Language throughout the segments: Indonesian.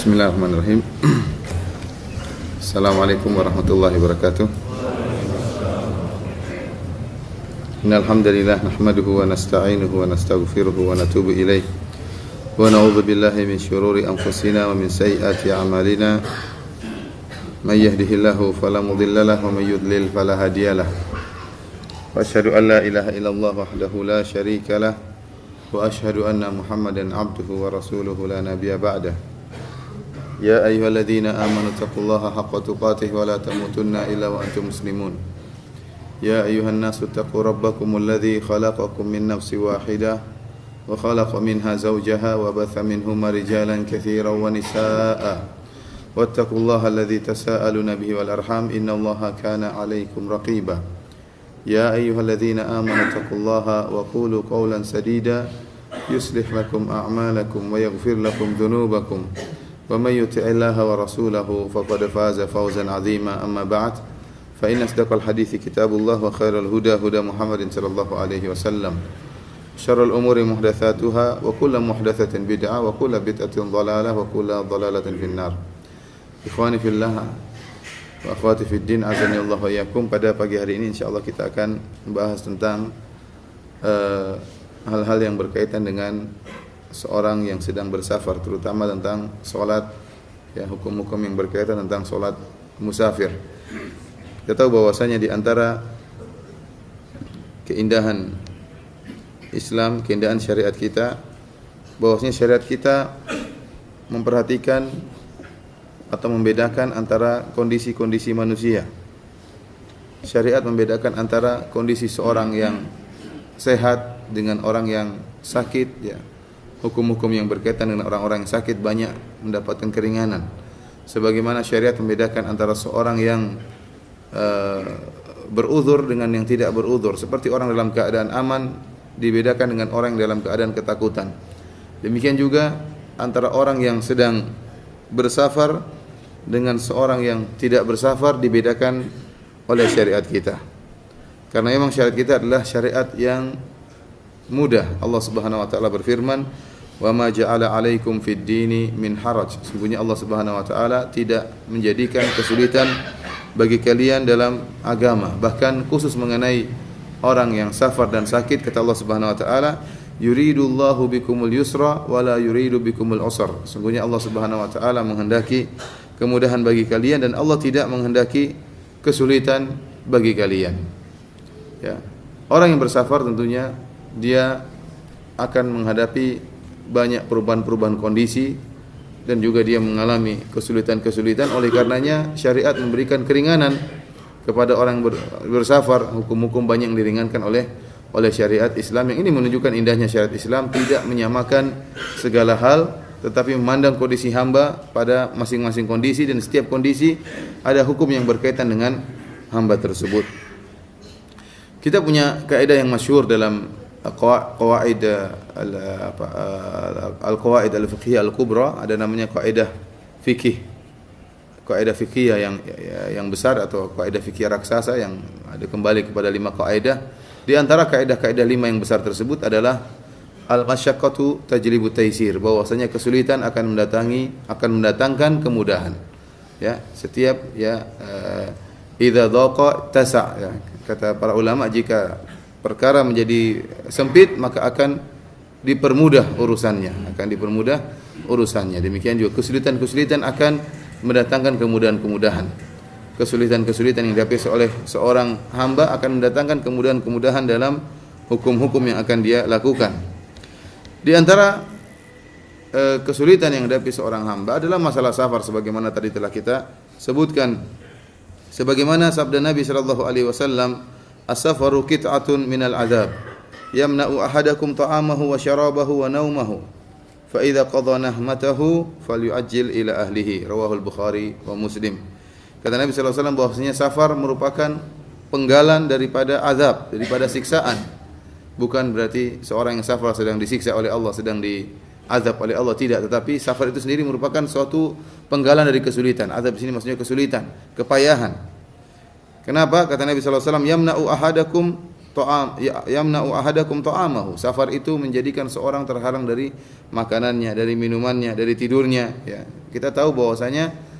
Bismillahirrahmanirrahim. Assalamualaikum warahmatullahi wabarakatuh. Innal hamdalillah nahmaduhu wa nasta'inuhu wa nastaghfiruhu wa natubu ilayh. Wa na'udzu billahi min shururi anfusina wa min sayyiati a'malina. May yahdihillahu fala mudilla lahu wa may yudlil fala hadiyalah. Wa asyhadu an la ilaha illallah wahdahu la syarika lah wa asyhadu anna Muhammadan 'abduhu wa rasuluhu la nabiyya ba'dahu. يا أيها الذين آمنوا اتقوا الله حق تقاته ولا تموتن إلا وأنتم مسلمون يا أيها الناس اتقوا ربكم الذي خلقكم من نفس واحدة وخلق منها زوجها وبث منهما رجالا كثيرا ونساء واتقوا الله الذي تساءلون به والأرحام إن الله كان عليكم رقيبا يا أيها الذين آمنوا اتقوا الله وقولوا قولا سديدا يصلح لكم أعمالكم ويغفر لكم ذنوبكم ومن يطع الله ورسوله فقد فاز فوزا عظيما أما بعد فإن أصدق الحديث كتاب الله وخير الهدى هدى محمد صلى الله عليه وسلم شر الأمور محدثاتها وكل محدثة بدعة وكل بدعة ضلالة وكل ضلالة في النار. Ikhwani fillah wa akhwati fid din, azani Allah wa iyyakum. Pada pagi hari ini insyaallah kita akan membahas tentang hal-hal yang berkaitan dengan seorang yang sedang bersafar, terutama tentang solat, ya, hukum-hukum yang berkaitan tentang solat musafir. Kita tahu bahwasanya di antara keindahan Islam, keindahan syariat kita, bahwasanya syariat kita memperhatikan atau membedakan antara kondisi-kondisi manusia. Syariat membedakan antara kondisi seorang yang sehat dengan orang yang sakit, ya. Hukum-hukum yang berkaitan dengan orang-orang yang sakit banyak mendapatkan keringanan. Sebagaimana syariat membedakan antara seorang yang beruzur dengan yang tidak beruzur. Seperti orang dalam keadaan aman dibedakan dengan orang yang dalam keadaan ketakutan. Demikian juga antara orang yang sedang bersafar dengan seorang yang tidak bersafar dibedakan oleh syariat kita. Karena memang syariat kita adalah syariat yang mudah. Allah Subhanahu wa taala berfirman, "Wa ma ja'ala 'alaikum fid dini min haraj." Sesungguhnya Allah Subhanahu wa taala tidak menjadikan kesulitan bagi kalian dalam agama. Bahkan khusus mengenai orang yang safar dan sakit, kata Allah Subhanahu wa taala, "Yuridullahu bikumul yusra wa la yuridu bikumul usra." Sesungguhnya Allah Subhanahu wa taala menghendaki kemudahan bagi kalian dan Allah tidak menghendaki kesulitan bagi kalian. Ya. Orang yang bersafar tentunya dia akan menghadapi banyak perubahan-perubahan kondisi dan juga dia mengalami kesulitan-kesulitan. Oleh karenanya syariat memberikan keringanan kepada orang yang bersafar. Hukum-hukum banyak yang diringankan oleh syariat Islam. Yang ini menunjukkan indahnya syariat Islam, tidak menyamakan segala hal, tetapi memandang kondisi hamba pada masing-masing kondisi, dan setiap kondisi ada hukum yang berkaitan dengan hamba tersebut. Kita punya kaidah yang masyhur dalam qawaid al-qawaid al-fiqhiyah al-kubra, ada namanya kaidah fiqhiyah yang besar atau kaidah fiqhiyah raksasa yang ada kembali kepada 5 kaidah. Di antara kaidah-kaidah 5 yang besar tersebut adalah al-masyaqqatu tajlibu taysir, bahwasanya kesulitan akan mendatangkan kemudahan. Ya, setiap idza dhaqa tasa', ya. Kata para ulama, jika perkara menjadi sempit maka akan dipermudah urusannya, Demikian juga kesulitan-kesulitan akan mendatangkan kemudahan-kemudahan. Kesulitan-kesulitan yang dihadapi oleh seorang hamba akan mendatangkan kemudahan-kemudahan dalam hukum-hukum yang akan dia lakukan. Di antara kesulitan yang dihadapi seorang hamba adalah masalah safar, sebagaimana tadi telah kita sebutkan. Sebagaimana sabda Nabi sallallahu alaihi wasallam, "As-safaru qit'atun minal 'adzab, yamna'u ahadakum ta'amahu wa syarabahu wa naumahu, fa idza qadha nahmatahu falyu'ajjil ila ahlihi." Rawahul Bukhari wa Muslim. Kata Nabi sallallahu alaihi wasallam bahwasanya safar merupakan penggalan daripada azab, daripada siksaan. Bukan berarti seorang yang safar sedang disiksa oleh Allah, sedang diazab oleh Allah, tidak, tetapi safar itu sendiri merupakan suatu penggalan dari kesulitan. Azab di sini maksudnya kesulitan, kepayahan. Kenapa? Kata Nabi sallallahu alaihi wasallam, "Yamna'u ahadakum yamna'u ahadakum ta'amahu. Safar itu menjadikan seorang terhalang dari makanannya, dari minumannya, dari tidurnya, ya. Kita tahu bahwasanya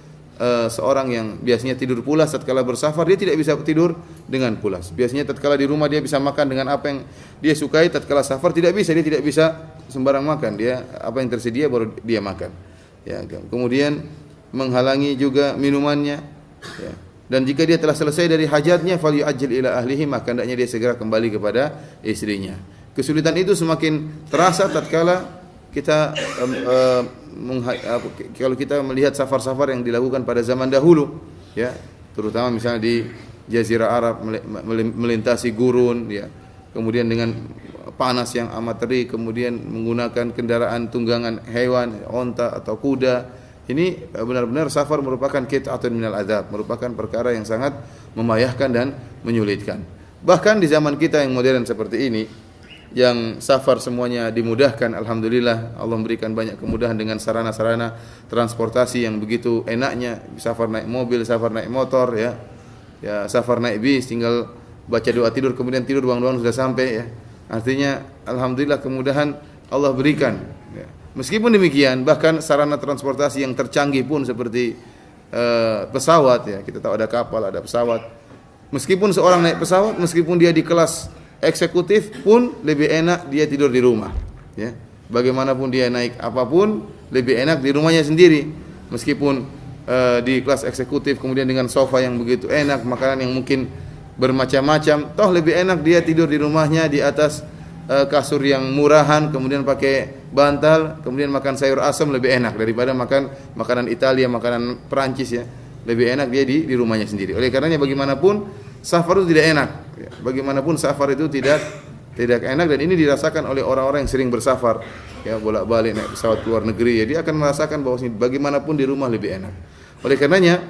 seorang yang biasanya tidur pulas tatkala bersafar, dia tidak bisa tidur dengan pulas. Biasanya tatkala di rumah dia bisa makan dengan apa yang dia sukai, tatkala safar tidak bisa, dia tidak bisa sembarang makan. Dia apa yang tersedia baru dia makan. Ya, kemudian menghalangi juga minumannya, ya. Dan jika dia telah selesai dari hajatnya, falyu'ajjil ila ahlihi, maka hendaknya dia segera kembali kepada istrinya. Kesulitan itu semakin terasa tatkala kita kalau kita melihat safar-safar yang dilakukan pada zaman dahulu, ya, terutama misalnya di Jazirah Arab melintasi gurun, ya, kemudian dengan panas yang amat terik, kemudian menggunakan kendaraan tunggangan hewan, onta atau kuda. Ini benar-benar safar merupakan qit'atun minal adzab, merupakan perkara yang sangat membayahkan dan menyulitkan. Bahkan di zaman kita yang modern seperti ini, yang safar semuanya dimudahkan, alhamdulillah Allah memberikan banyak kemudahan dengan sarana-sarana transportasi yang begitu enaknya. Safar naik mobil, safar naik motor, ya, ya, safar naik bis, tinggal baca doa tidur, kemudian tidur bangun-bangun sudah sampai, ya. Artinya alhamdulillah kemudahan Allah berikan, ya. Meskipun demikian, bahkan sarana transportasi yang tercanggih pun seperti pesawat, ya, kita tahu ada kapal, ada pesawat. Meskipun seorang naik pesawat, meskipun dia di kelas eksekutif pun lebih enak dia tidur di rumah, ya. Bagaimanapun dia naik apapun, lebih enak di rumahnya sendiri. Meskipun di kelas eksekutif kemudian dengan sofa yang begitu enak, makanan yang mungkin bermacam-macam, toh lebih enak dia tidur di rumahnya di atas kasur yang murahan, kemudian pakai bantal, kemudian makan sayur asam, lebih enak daripada makan makanan Italia, makanan Perancis, ya. Lebih enak dia di rumahnya sendiri. Oleh karenanya bagaimanapun safar itu tidak enak, ya. Bagaimanapun safar itu tidak enak, dan ini dirasakan oleh orang-orang yang sering bersafar, ya, bolak-balik naik pesawat keluar negeri, ya, dia akan merasakan bahwa bagaimanapun di rumah lebih enak. Oleh karenanya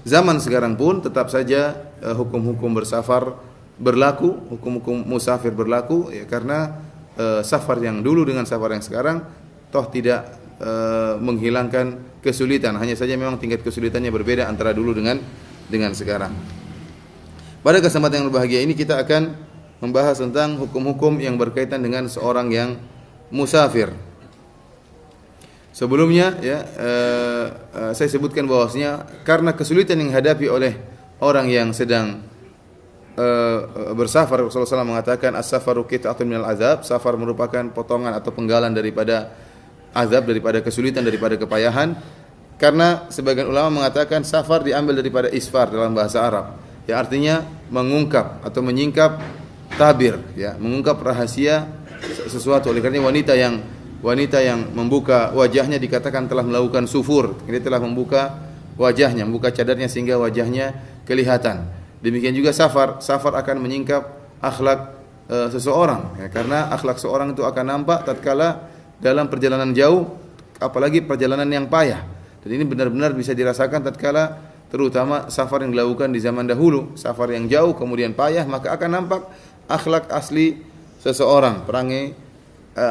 zaman sekarang pun tetap saja hukum-hukum bersafar berlaku, hukum-hukum musafir berlaku, ya, karena safar yang dulu dengan safar yang sekarang toh tidak menghilangkan kesulitan, hanya saja memang tingkat kesulitannya berbeda antara dulu dengan sekarang. Pada kesempatan yang berbahagia ini kita akan membahas tentang hukum-hukum yang berkaitan dengan seorang yang musafir. Sebelumnya, ya, saya sebutkan bahwasanya karena kesulitan yang dihadapi oleh orang yang sedang bersafar, Rasulullah SAW mengatakan as-safaru qit'atun minal azab, safar merupakan potongan atau penggalan daripada azab, daripada kesulitan, daripada kepayahan. Karena sebagian ulama mengatakan safar diambil daripada isfar dalam bahasa Arab, yang artinya mengungkap atau menyingkap tabir, ya, mengungkap rahasia sesuatu. Oleh karena wanita yang membuka wajahnya dikatakan telah melakukan sufur, dia telah membuka wajahnya, membuka cadarnya sehingga wajahnya kelihatan. Demikian juga safar akan menyingkap akhlak seseorang, ya, karena akhlak seorang itu akan nampak tatkala dalam perjalanan jauh, apalagi perjalanan yang payah. Dan ini benar-benar bisa dirasakan tatkala terutama safar yang dilakukan di zaman dahulu, safar yang jauh kemudian payah, maka akan nampak akhlak asli seseorang, perangai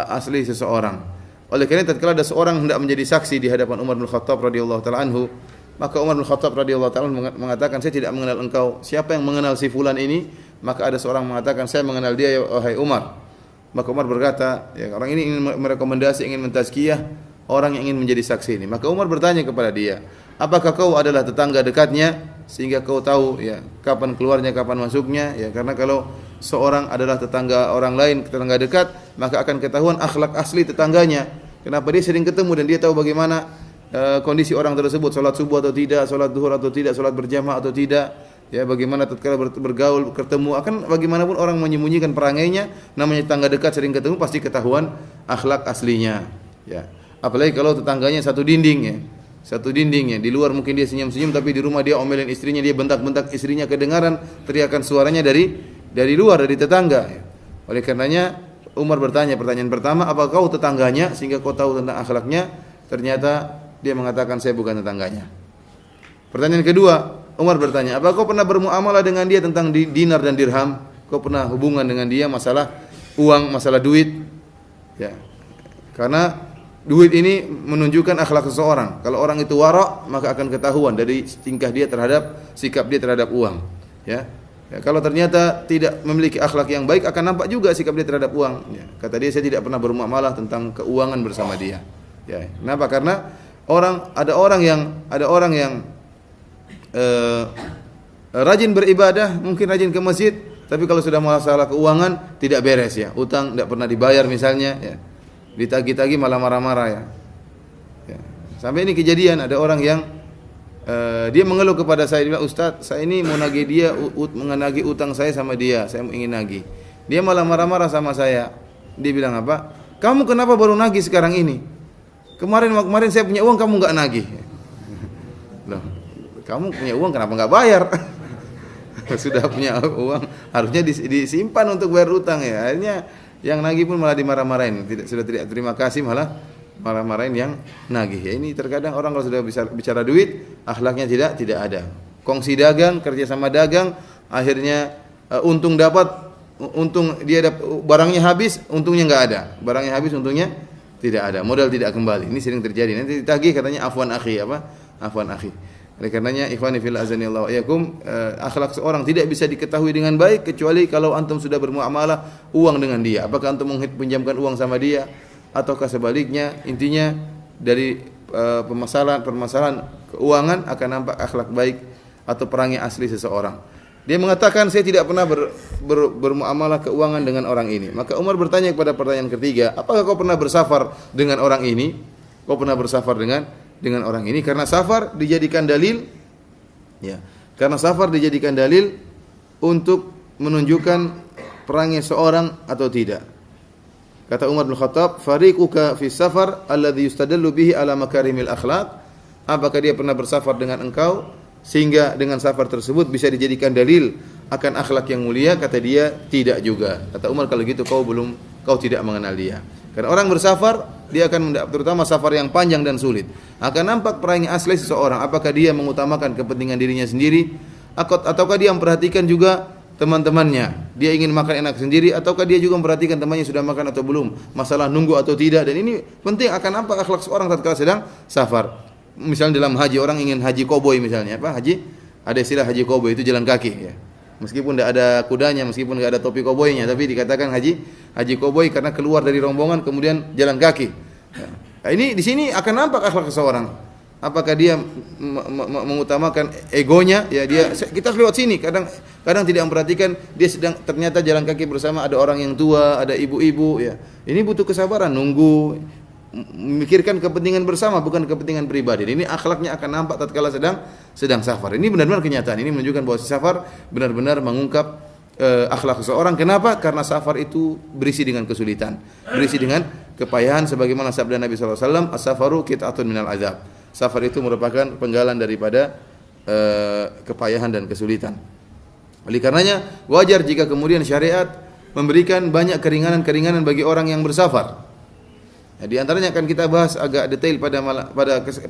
asli seseorang. Oleh karena tatkala ada seorang hendak menjadi saksi di hadapan Umar bin Khattab radhiyallahu taala anhu, maka Umar bin Khattab radhiyallahu taala mengatakan, saya tidak mengenal engkau. Siapa yang mengenal si fulan ini? Maka ada seorang mengatakan, saya mengenal dia, ya wahai Umar. Maka Umar berkata, ya, orang ini ingin merekomendasi, ingin mentazkiyah orang yang ingin menjadi saksi ini. Maka Umar bertanya kepada dia, apakah kau adalah tetangga dekatnya sehingga kau tahu, ya, kapan keluarnya, kapan masuknya, ya, karena kalau seorang adalah tetangga orang lain, tetangga dekat, maka akan ketahuan akhlak asli tetangganya. Kenapa dia sering ketemu dan dia tahu bagaimana kondisi orang tersebut, salat subuh atau tidak, salat zuhur atau tidak, salat berjamaah atau tidak, ya, bagaimana tatkala bergaul, ketemu, akan bagaimanapun orang menyembunyikan perangainya, namanya tetangga dekat sering ketemu pasti ketahuan akhlak aslinya, ya. Apalagi kalau tetangganya satu dinding, ya, di luar mungkin dia senyum-senyum, tapi di rumah dia omelin istrinya, dia bentak-bentak istrinya, kedengaran teriakan suaranya dari luar, dari tetangga, ya. Oleh karenanya Umar bertanya, pertanyaan pertama, apakah kau tetangganya sehingga kau tahu tentang akhlaknya? Ternyata dia mengatakan, saya bukan tetangganya. Pertanyaan kedua, Umar bertanya, apakah kau pernah bermuamalah dengan dia tentang dinar dan dirham? Kau pernah hubungan dengan dia masalah uang, masalah duit? Ya. Karena duit ini menunjukkan akhlak seseorang. Kalau orang itu wara', maka akan ketahuan dari tingkah dia terhadap, sikap dia terhadap uang, ya. Ya, kalau ternyata tidak memiliki akhlak yang baik, akan nampak juga sikap dia terhadap uang. Ya, kata dia, saya tidak pernah bermuamalah tentang keuangan bersama dia. Ya, kenapa? Karena ada orang yang rajin beribadah, mungkin rajin ke masjid, tapi kalau sudah masalah keuangan tidak beres ya. Utang tidak pernah dibayar misalnya, ya. Ditagih-tagih malah marah-marah ya. Ya. Sampai ini kejadian, ada orang yang dia mengeluh kepada saya, dia bilang, Ustaz, saya ini mau nagih dia, menagih utang saya sama dia, saya ingin nagih. Dia malah marah-marah sama saya. Dia bilang apa? Kamu kenapa baru nagih sekarang ini? Kemarin saya punya uang, kamu nggak nagih. Loh, kamu punya uang kenapa nggak bayar? Sudah punya uang, harusnya disimpan untuk bayar utang ya. Akhirnya yang nagih pun malah dimarah-marahin. Sudah tidak terima kasih, malah marah-marahin yang nagih. Ya, ini terkadang orang kalau sudah bicara duit, akhlaknya tidak ada. Kongsi dagang, kerja sama dagang, akhirnya untung dia dapat, barangnya habis, untungnya nggak ada. Barangnya habis, untungnya tidak ada. Modal tidak kembali. Ini sering terjadi. Nanti ditagih katanya afwan akhi, afwan akhi. Oleh karenanya ikhwani fillah azanillahu wa iyyakum, akhlak seorang tidak bisa diketahui dengan baik kecuali kalau antum sudah bermuamalah uang dengan dia. Apakah antum pinjamkan uang sama dia ataukah sebaliknya? Intinya dari permasalahan keuangan akan nampak akhlak baik atau perangai asli seseorang. Dia mengatakan, saya tidak pernah bermuamalah keuangan dengan orang ini. Maka Umar bertanya kepada pertanyaan ketiga, apakah kau pernah bersafar dengan orang ini? Kau pernah bersafar dengan orang ini? Karena safar dijadikan dalil, ya. Karena safar dijadikan dalil untuk menunjukkan perangai seorang atau tidak. Kata Umar bin Khattab, fariquka fi safar alladhi yustadallu bihi ala makarimil akhlaq. Apakah dia pernah bersafar dengan engkau sehingga dengan safar tersebut bisa dijadikan dalil akan akhlak yang mulia? Kata dia, tidak juga. Kata Umar, kalau gitu kau tidak mengenal dia. Karena orang bersafar, dia akan terutama safar yang panjang dan sulit, akan nampak perangai asli seseorang. Apakah dia mengutamakan kepentingan dirinya sendiri, ataukah dia memperhatikan juga teman-temannya. Dia ingin makan enak sendiri, ataukah dia juga memperhatikan temannya sudah makan atau belum, masalah nunggu atau tidak. Dan ini penting, akan nampak akhlak seorang tatkala sedang safar. Misalnya dalam haji, orang ingin haji koboi misalnya, ada istilah haji koboi, itu jalan kaki ya. Meskipun tidak ada kudanya, meskipun tidak ada topi koboinya, tapi dikatakan haji koboi karena keluar dari rombongan kemudian jalan kaki. Nah, ini di sini akan nampak akhlak seseorang. Apakah dia mengutamakan egonya? Ya, kita lewat sini, kadang tidak memperhatikan dia sedang ternyata jalan kaki bersama ada orang yang tua, ada ibu-ibu ya. Ini butuh kesabaran, nunggu, memikirkan kepentingan bersama, bukan kepentingan pribadi. Ini akhlaknya akan nampak tatkala sedang safar. Ini benar-benar kenyataan. Ini menunjukkan bahwa safar benar-benar mengungkap akhlak seseorang. Kenapa? Karena safar itu berisi dengan kesulitan, berisi dengan kepayahan. Sebagaimana sabda Nabi SAW, as-safaru qit'atun minal azab. Safar itu merupakan penggalan daripada kepayahan dan kesulitan. Oleh karenanya wajar jika kemudian syariat memberikan banyak keringanan-keringanan bagi orang yang bersafar. Nah, di antaranya akan kita bahas agak detail pada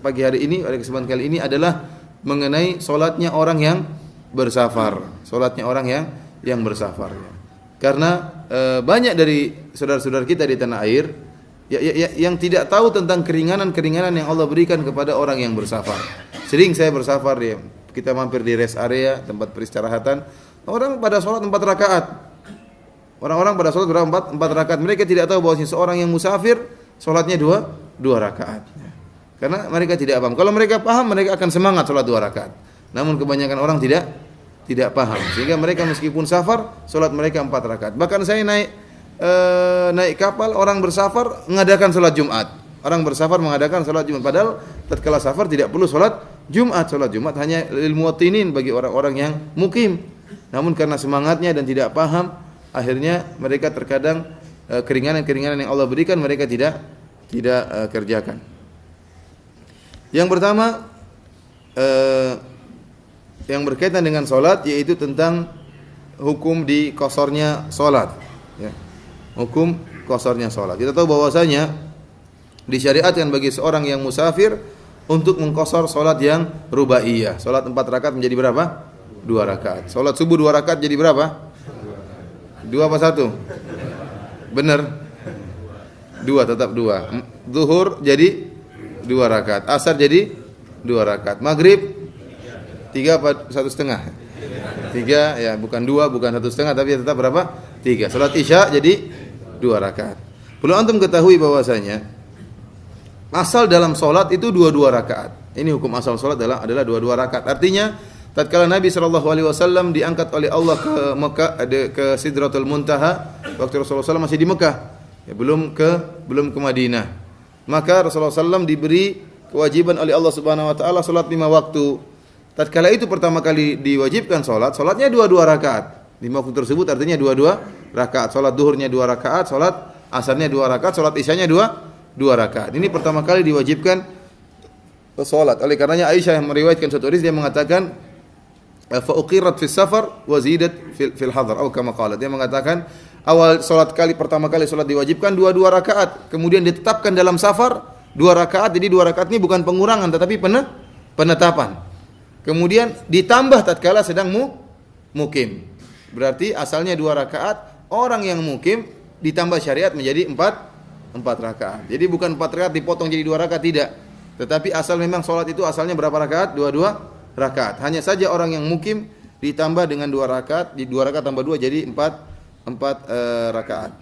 pagi hari ini, pada kesempatan kali ini adalah mengenai solatnya orang yang bersafar. Solatnya orang yang bersafar. Karena banyak dari saudara-saudara kita di tanah air yang tidak tahu tentang keringanan-keringanan yang Allah berikan kepada orang yang bersafar. Sering saya bersafar, ya, kita mampir di rest area, tempat peristirahatan. Orang pada solat 4 rakaat. Orang-orang pada solat berapa? 4 rakaat. Mereka tidak tahu bahwa seorang yang musafir solatnya dua rakaat. Karena mereka tidak paham. Kalau mereka paham, mereka akan semangat solat 2 rakaat. Namun kebanyakan orang tidak paham. Sehingga mereka meskipun safar, solat mereka 4 rakaat. Bahkan saya naik kapal, orang bersafar mengadakan solat Jumat. Orang bersafar mengadakan solat Jumat. Padahal tatkala safar tidak perlu solat Jumat. Solat Jumat hanya lil muwattinin, bagi orang-orang yang mukim. Namun karena semangatnya dan tidak paham, akhirnya mereka terkadang keringanan-keringanan yang Allah berikan mereka tidak kerjakan. Yang pertama yang berkaitan dengan solat, yaitu tentang hukum di kosornya solat. Ya. Hukum kosornya solat. Kita tahu bahwasanya disyariatkan bagi seorang yang musafir untuk mengkosor solat yang rubaiyah. Solat 4 rakaat menjadi berapa? 2 rakaat. Solat subuh 2 rakaat jadi berapa? 2 apa 1? Benar, 2, tetap 2. Zuhur jadi 2 rakaat, asar jadi 2 rakaat, maghrib 3 apa 1,5? 3 ya, bukan 2, bukan 1,5 tapi tetap berapa? 3. Salat Isya jadi 2 rakaat. Perlu antum ketahui bahwasanya asal dalam salat itu 2 rakaat. Ini hukum asal salat adalah 2 rakaat. Artinya tatkala Nabi sallallahu alaihi wasallam diangkat oleh Allah ke Mekah, ke Sidratul Muntaha, waktu Rasulullah SAW masih di Mekah, ya, belum ke Madinah. Maka Rasulullah SAW diberi kewajiban oleh Allah Subhanahu wa taala salat 5 waktu. Tatkala itu pertama kali diwajibkan salatnya 2 rakaat. 5 waktu tersebut artinya 2 rakaat. Salat duhurnya 2 rakaat, salat asarnya 2 rakaat, salat isyanya 2 rakaat. Ini pertama kali diwajibkan salat. Oleh karenanya Aisyah yang meriwayatkan suatu hadis, dia mengatakan fa uqirat fi safar wa zidat fil hadar atau kama qalat. Dia mengatakan pertama kali salat diwajibkan 2 rakaat, kemudian ditetapkan dalam safar 2 rakaat. Jadi 2 rakaat ini bukan pengurangan tetapi penetapan. Kemudian ditambah tatkala sedang mukim. Berarti asalnya 2 rakaat, orang yang mukim ditambah syariat menjadi 4 rakaat. Jadi bukan 4 rakaat dipotong jadi 2 rakaat, tidak. Tetapi asal memang salat itu asalnya berapa rakaat? 2 rakaat. Hanya saja orang yang mukim ditambah dengan 2 rakaat, di 2 rakaat tambah 2 jadi 4 rakaat.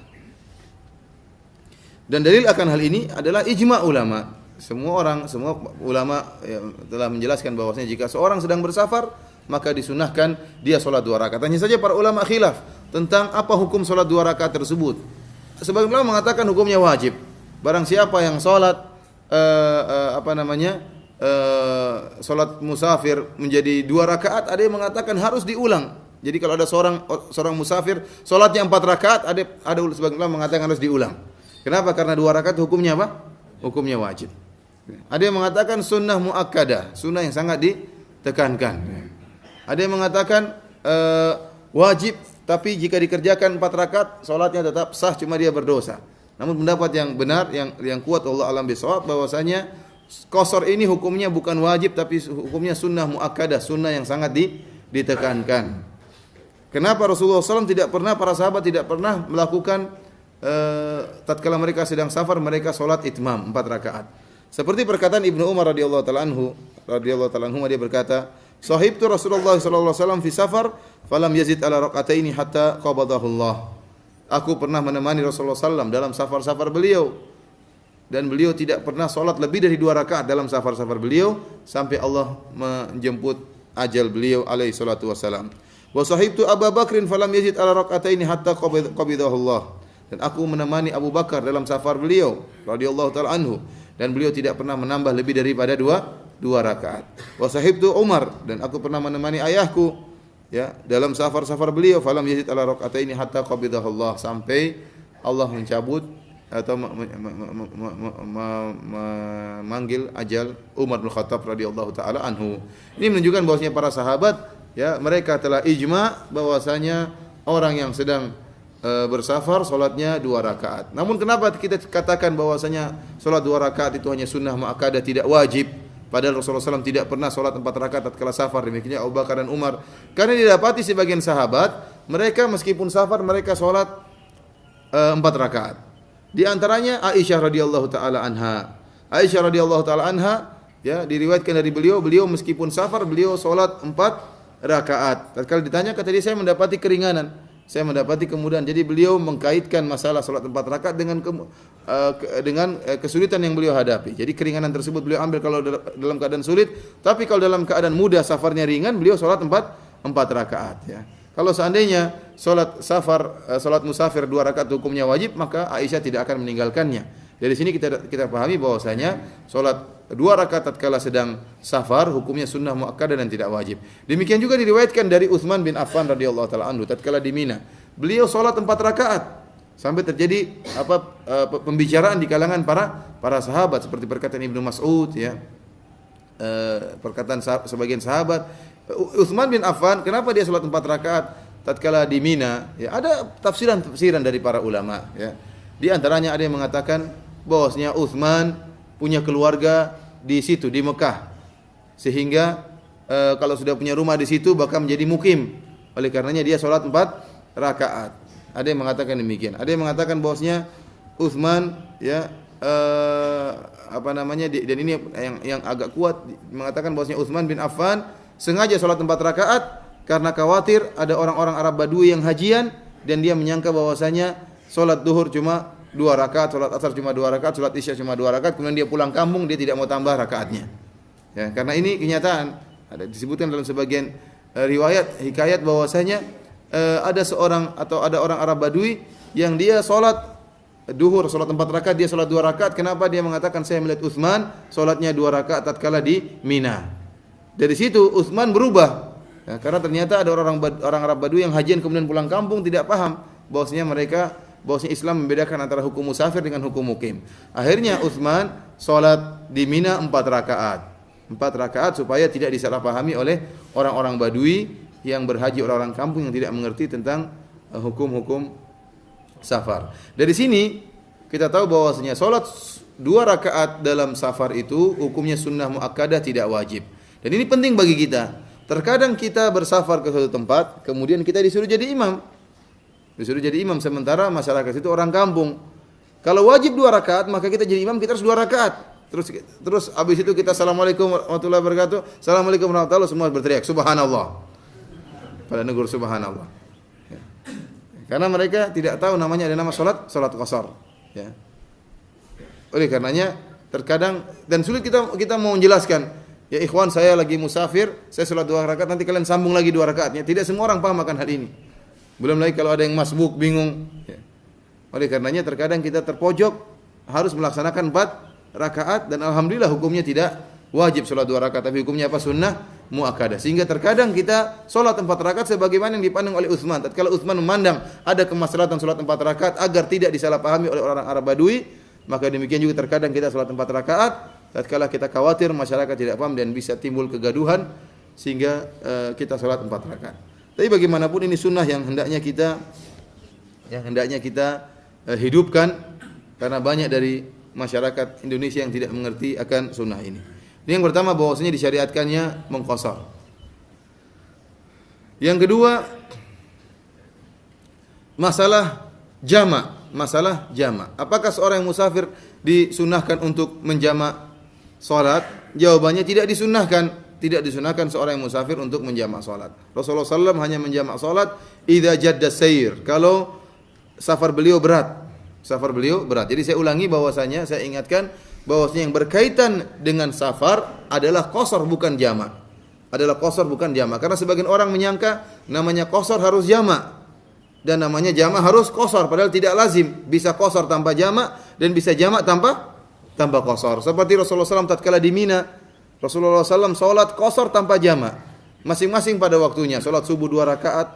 Dan dalil akan hal ini adalah ijma' ulama. Semua ulama ya, telah menjelaskan bahwasanya jika seorang sedang bersafar maka disunahkan dia salat 2 rakaat. Hanya saja para ulama khilaf tentang apa hukum salat 2 rakaat tersebut. Sebagian ulama mengatakan hukumnya wajib. Barang siapa yang salat salat musafir menjadi 2 rakaat, ada yang mengatakan harus diulang. Jadi kalau ada seorang musafir salatnya 4 rakaat, ada sebagian ulama mengatakan harus diulang. Kenapa? Karena 2 rakaat hukumnya apa? Hukumnya wajib. Ada yang mengatakan sunnah muakkadah, sunnah yang sangat ditekankan. Ada yang mengatakan wajib, tapi jika dikerjakan 4 rakaat salatnya tetap sah, cuma dia berdosa. Namun pendapat yang benar, yang kuat Allah alam bisawab, bahwasanya qasar ini hukumnya bukan wajib tapi hukumnya sunnah muakkadah, sunnah yang sangat ditekankan. Kenapa Rasulullah SAW para sahabat tidak pernah melakukan tatkala mereka sedang safar mereka salat itmam 4 rakaat. Seperti perkataan Ibnu Umar radhiyallahu taala anhu, dia berkata, "Sahibtu Rasulullah sallallahu alaihi wasallam fi safar, falam yazid ala raqataini hatta qabadahu Allah." Aku pernah menemani Rasulullah SAW dalam safar-safar beliau, dan beliau tidak pernah salat lebih dari 2 rakaat dalam safar-safar beliau sampai Allah menjemput ajal beliau alaihi salatu wasalam. Wa sahibtu Abu Bakrin falam yazid ala raqataini hatta qabadahu Allah. Dan aku menemani Abu Bakar dalam safar beliau radhiyallahu taala anhu, dan beliau tidak pernah menambah lebih daripada 2 rakaat. Wa sahibtu Umar, dan aku pernah menemani ayahku ya dalam safar-safar beliau, falam yazid ala raqataini hatta qabidahu Allah, sampai Allah mencabut atau memanggil ajal Umar bin Khattab radhiyallahu taala anhu. Ini menunjukkan bahwasanya para sahabat ya mereka telah ijma bahwasanya orang yang sedang bersafar salatnya 2 rakaat. Namun kenapa kita katakan bahwasanya salat 2 rakaat itu hanya sunnah muakkadah, tidak wajib? Padahal Rasulullah SAW tidak pernah salat 4 rakaat tatkala safar, demikiannya Abu Bakar dan Umar. Karena didapati sebagian sahabat mereka meskipun safar mereka salat 4 rakaat. Di antaranya Aisyah radhiyallahu taala anha. Aisyah radhiyallahu taala anha ya diriwayatkan dari beliau meskipun safar beliau salat 4 rakaat. Tatkala ditanya kata dia, saya mendapati keringanan, saya mendapati kemudahan. Jadi beliau mengkaitkan masalah salat 4 rakaat dengan kesulitan yang beliau hadapi. Jadi keringanan tersebut beliau ambil kalau dalam keadaan sulit, tapi kalau dalam keadaan mudah safarnya ringan beliau salat 4 rakaat ya. Kalau seandainya salat musafir 2 rakaat hukumnya wajib, maka Aisyah tidak akan meninggalkannya. Dari sini kita pahami bahwasanya salat 2 rakaat tatkala sedang safar hukumnya sunnah muakkadah dan tidak wajib. Demikian juga diriwayatkan dari Utsman bin Affan radhiyallahu taala anhu tatkala di Mina. Beliau salat 4 rakaat sampai terjadi pembicaraan di kalangan para sahabat seperti perkataan Ibnu Mas'ud ya. Perkataan sebagian sahabat, Utsman bin Affan kenapa dia salat 4 rakaat tatkala di Mina? Ya, ada tafsiran dari para ulama ya. Di antaranya ada yang mengatakan bahwasanya Utsman punya keluarga di situ di Mekah, sehingga kalau sudah punya rumah di situ bakal menjadi mukim. Oleh karenanya dia salat 4 rakaat. Ada yang mengatakan demikian. Ada yang mengatakan bahwasanya Utsman ya dan ini yang agak kuat mengatakan bahwasanya Utsman bin Affan sengaja salat 4 rakaat karena khawatir ada orang-orang Arab Badui yang hajian dan dia menyangka bahwasanya salat duhur cuma 2 rakaat, salat asar cuma 2 rakaat, salat isya cuma 2 rakaat, kemudian dia pulang kampung dia tidak mau tambah rakaatnya. Ya, karena ini kenyataan ada disebutkan dalam sebagian riwayat hikayat bahwasanya ada seorang atau ada orang Arab Badui yang dia salat duhur, salat 4 rakaat, dia salat 2 rakaat. Kenapa? Dia mengatakan saya melihat Utsman salatnya 2 rakaat tatkala di Mina. Dari situ Utsman berubah. Ya, karena ternyata ada orang Arab Badui yang hajian kemudian pulang kampung tidak paham bahwasanya Islam membedakan antara hukum musafir dengan hukum mukim. Akhirnya Utsman salat di Mina 4 rakaat. 4 rakaat supaya tidak disalahpahami oleh orang-orang Badui yang berhaji, orang-orang kampung yang tidak mengerti tentang hukum-hukum safar. Dari sini kita tahu bahwasanya salat 2 rakaat dalam safar itu hukumnya sunnah muakkadah, tidak wajib. Dan ini penting bagi kita. Terkadang kita bersafar ke suatu tempat, kemudian kita disuruh jadi imam. Disuruh jadi imam sementara masyarakat itu orang kampung. Kalau wajib 2 rakaat, maka kita jadi imam kita harus 2 rakaat. Terus habis itu kita assalamualaikum warahmatullahi wabarakatuh. Assalamualaikum warahmatullahi wabarakatuh, semua berteriak subhanallah. Pada negur subhanallah. Ya. Karena mereka tidak tahu namanya ada nama salat qasar. Ya. Oleh karenanya terkadang dan sulit kita mau menjelaskan. Ya ikhwan, saya lagi musafir, saya salat 2 rakaat, nanti kalian sambung lagi 2 rakaatnya. Tidak semua orang paham akan hal ini. Belum lagi kalau ada yang masbuk, bingung. Ya. Oleh karenanya terkadang kita terpojok harus melaksanakan 4 rakaat dan alhamdulillah hukumnya tidak wajib salat 2 rakaat, tapi hukumnya apa? Sunnah muakkadah. Sehingga terkadang kita salat 4 rakaat sebagaimana yang dipandang oleh Utsman. Tatkala Utsman memandang ada kemaslahatan salat 4 rakaat agar tidak disalahpahami oleh orang Arab Badui, maka demikian juga terkadang kita salat 4 rakaat tatkala kita khawatir masyarakat tidak paham dan bisa timbul kegaduhan sehingga kita salat 4 rakaat. Tapi bagaimanapun ini sunnah yang hendaknya kita hidupkan karena banyak dari masyarakat Indonesia yang tidak mengerti akan sunnah ini. Ini yang pertama bahwasanya disyariatkannya mengqasar. Yang kedua masalah jamak. Apakah seorang yang musafir disunnahkan untuk menjamak salat? Jawabannya tidak disunnahkan. Tidak disunnahkan seorang yang musafir untuk menjamak salat. Rasulullah SAW hanya menjamak salat idza jadda sayr, kalau safar beliau berat. Jadi saya ulangi bahwasanya saya ingatkan bahwasanya yang berkaitan dengan safar adalah qasar bukan jamak. Karena sebagian orang menyangka namanya qasar harus jamak dan namanya jamak harus qasar, padahal tidak lazim. Bisa qasar tanpa jamak dan bisa jamak tanpa qasar. Seperti Rasulullah SAW tatkala di Mina, Rasulullah SAW salat qasar tanpa jamak. Masing-masing pada waktunya. Salat subuh 2 rakaat,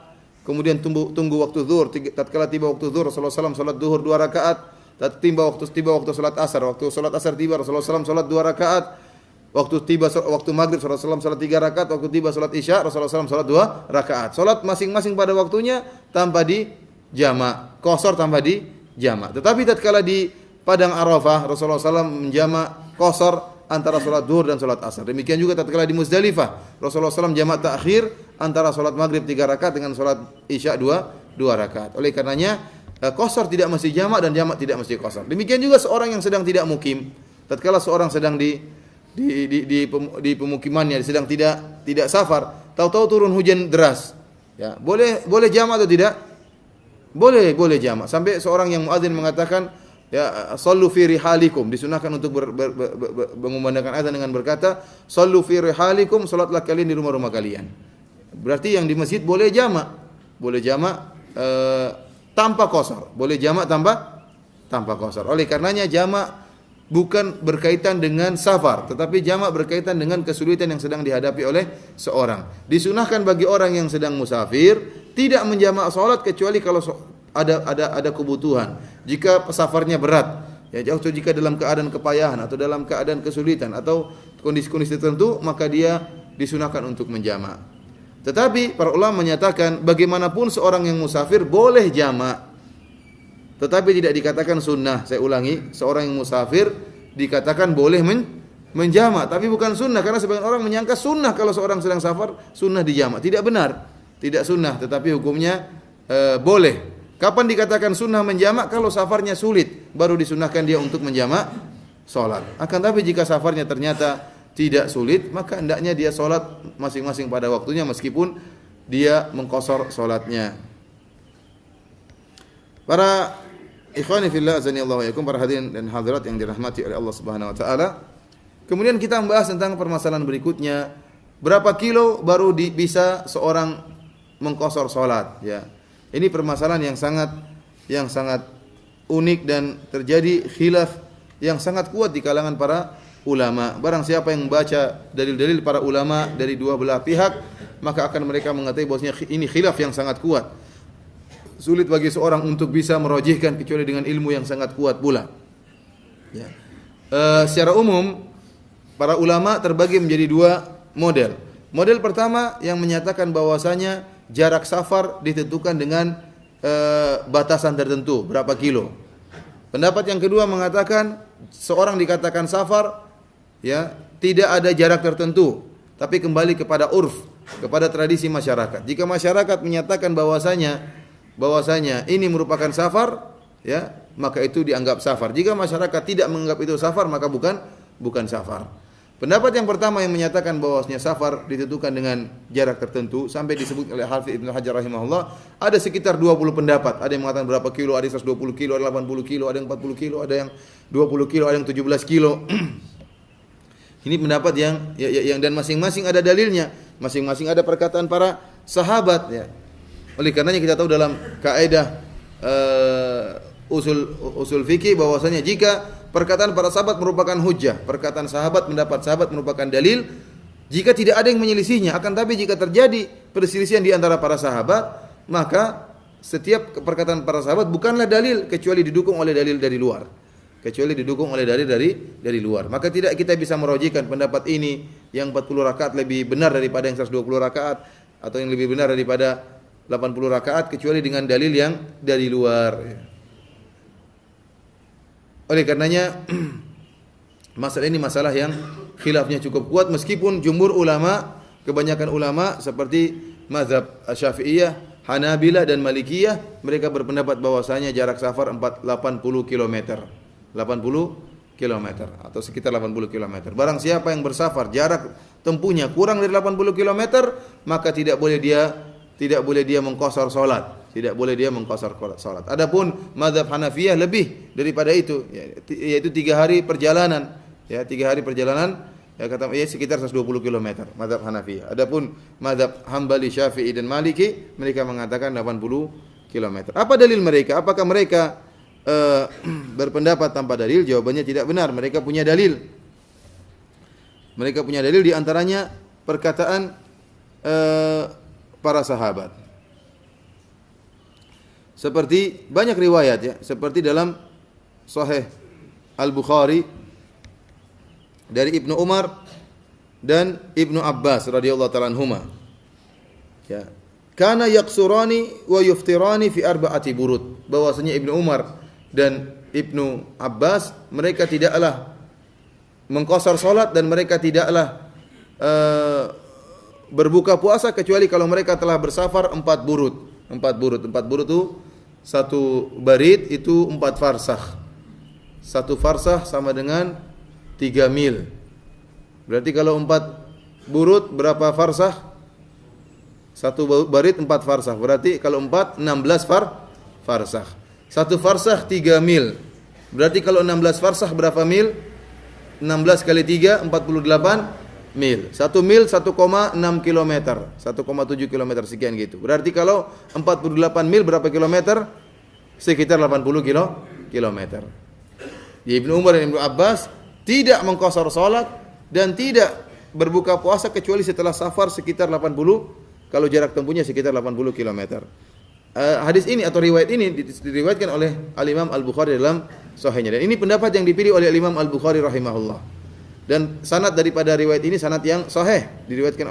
kemudian tunggu waktu zuhur. Tatkala tiba waktu zuhur, Rasulullah SAW salat zuhur 2 rakaat. Tiba waktu salat asar. Waktu salat asar tiba, Rasulullah SAW salat 2 rakaat. Waktu maghrib, Rasulullah SAW salat 3 rakaat. Waktu tiba salat isya, Rasulullah SAW salat 2 rakaat. Salat masing-masing pada waktunya tanpa di jamak. Qasar tanpa di jamak. Tetapi tatkala di Padang Arafah, Rasulullah SAW menjamak qasar antara salat zuhur dan salat asar. Demikian juga tatkala di Muzdalifah, Rasulullah SAW jamak takhir antara salat maghrib 3 rakaat dengan salat isya 2 rakaat. Oleh karenanya qasar tidak mesti jamak dan jamak tidak mesti qasar. Demikian juga seorang yang sedang tidak mukim, tatkala seorang sedang di pemukimannya sedang tidak safar, tahu-tahu turun hujan deras. Ya, boleh jamak atau tidak? Boleh jamak. Sampai seorang yang muadzin mengatakan, ya, sallu fi rihalikum, disunahkan untuk mengumandangkan azan dengan berkata, sallu fi rihalikum, salatlah kalian di rumah-rumah kalian. Berarti yang di masjid boleh jamak tanpa qasar, boleh jamak tanpa qasar. Oleh karenanya jamak bukan berkaitan dengan safar, tetapi jamak berkaitan dengan kesulitan yang sedang dihadapi oleh seorang. Disunahkan bagi orang yang sedang musafir tidak menjamak salat kecuali kalau ada kebutuhan. Jika safarnya berat, ya atau jika dalam keadaan kepayahan atau dalam keadaan kesulitan atau kondisi-kondisi tertentu, maka dia disunahkan untuk menjamak. Tetapi para ulama menyatakan bagaimanapun seorang yang musafir boleh jamak, tetapi tidak dikatakan sunnah. Saya ulangi, seorang yang musafir dikatakan boleh menjamak, tapi bukan sunnah, karena sebagian orang menyangka sunnah kalau seorang sedang safar sunnah dijamak. Tidak benar, tidak sunnah, tetapi hukumnya boleh. Kapan dikatakan sunnah menjamak? Kalau safarnya sulit, baru disunnahkan dia untuk menjamak salat. Akan tapi jika safarnya ternyata tidak sulit, maka hendaknya dia salat masing-masing pada waktunya, meskipun dia mengqashar salatnya. Para ikhwani fillah azanillahu wa yakum, para hadirin dan hadirat yang dirahmati oleh Allah Subhanahu wa taala. Kemudian kita membahas tentang permasalahan berikutnya, berapa kilo baru bisa seorang mengqashar salat, ya. Ini permasalahan yang sangat unik dan terjadi khilaf yang sangat kuat di kalangan para ulama. Barang siapa yang membaca dalil-dalil para ulama dari dua belah pihak, maka akan mereka mengatakan bahwasanya ini khilaf yang sangat kuat. Sulit bagi seorang untuk bisa merojihkan kecuali dengan ilmu yang sangat kuat pula. Ya. Secara umum para ulama terbagi menjadi dua model. Model pertama yang menyatakan bahwasanya jarak safar ditentukan dengan batasan tertentu, berapa kilo. Pendapat yang kedua mengatakan seorang dikatakan safar, ya, tidak ada jarak tertentu, tapi kembali kepada urf, kepada tradisi masyarakat. Jika masyarakat menyatakan bahwasanya ini merupakan safar, ya, maka itu dianggap safar. Jika masyarakat tidak menganggap itu safar, maka bukan safar. Pendapat yang pertama yang menyatakan bahwasanya safar ditentukan dengan jarak tertentu, sampai disebut oleh Hafidz Ibnu Hajar rahimahullah, ada sekitar 20 pendapat. Ada yang mengatakan berapa kilo, ada yang 120 kilo, ada 80 kilo, ada yang 40 kilo, ada yang 20 kilo, ada yang 17 kilo. Ini pendapat yang dan masing-masing ada dalilnya, masing-masing ada perkataan para sahabat, ya. Oleh karenanya kita tahu dalam kaidah usul fikih bahwasanya jika perkataan para sahabat merupakan hujjah, perkataan sahabat, pendapat sahabat merupakan dalil, jika tidak ada yang menyelisihnya. Akan tapi jika terjadi perselisihan di antara para sahabat, maka setiap perkataan para sahabat bukanlah dalil kecuali didukung oleh dalil dari luar. Kecuali didukung oleh dalil dari luar. Maka tidak kita bisa merojihkan pendapat ini yang 40 rakaat lebih benar daripada yang 120 rakaat, atau yang lebih benar daripada 80 rakaat kecuali dengan dalil yang dari luar. Oleh karenanya masalah ini masalah yang khilafnya cukup kuat, meskipun jumhur ulama, kebanyakan ulama seperti mazhab Syafi'iyah, Hanabilah dan Malikiyah, mereka berpendapat bahwasanya jarak safar 80 km. 80 km atau sekitar 80 km. Barang siapa yang bersafar jarak tempuhnya kurang dari 80 km, maka tidak boleh dia mengqashar salat. Tidak boleh dia mengqashar salat. Adapun mazhab Hanafiyah lebih daripada itu, yaitu 3 hari perjalanan, ya, 3 hari perjalanan, ya, kata sekitar 120 km mazhab Hanafiyah. Adapun mazhab Hambali, Syafi'i dan Maliki, mereka mengatakan 80 km. Apa dalil mereka? Apakah mereka berpendapat tanpa dalil? Jawabannya tidak benar. Mereka punya dalil. Mereka punya dalil, di antaranya perkataan para sahabat. Seperti banyak riwayat, ya, seperti dalam Sahih Al-Bukhari dari Ibnu Umar dan Ibnu Abbas radhiyallahu ta'ala anhuma. Ya. Kana yaqsurani wa yuftirani fi arba'ati burud. Bahwasanya Ibnu Umar dan Ibnu Abbas mereka tidaklah mengqashar salat dan mereka tidaklah berbuka puasa kecuali kalau mereka telah bersafar 4 burud. 4 burud itu satu barid itu 4 farsakh. Satu farsakh sama dengan 3 mil. Berarti kalau 4 burud berapa farsakh? Satu barid 4 farsakh. Berarti kalau 4 16 farsakh. Satu farsakh 3 mil. Berarti kalau 16 farsakh berapa mil? 16 kali 3 48 mil. 1 mil 1,6 km, 1,7 km sekian gitu. Berarti kalau 48 mil berapa kilometer? Sekitar 80 kilometer. Ibnu Umar dan Ibnu Abbas tidak mengqashar salat dan tidak berbuka puasa kecuali setelah safar sekitar 80, kalau jarak tempuhnya sekitar 80 km. Hadis ini atau riwayat ini diriwayatkan oleh Al-Imam Al-Bukhari dalam Sahihnya, dan ini pendapat yang dipilih oleh Al-Imam Al-Bukhari rahimahullah. Dan sanad daripada riwayat ini sanad yang sahih, diriwayatkan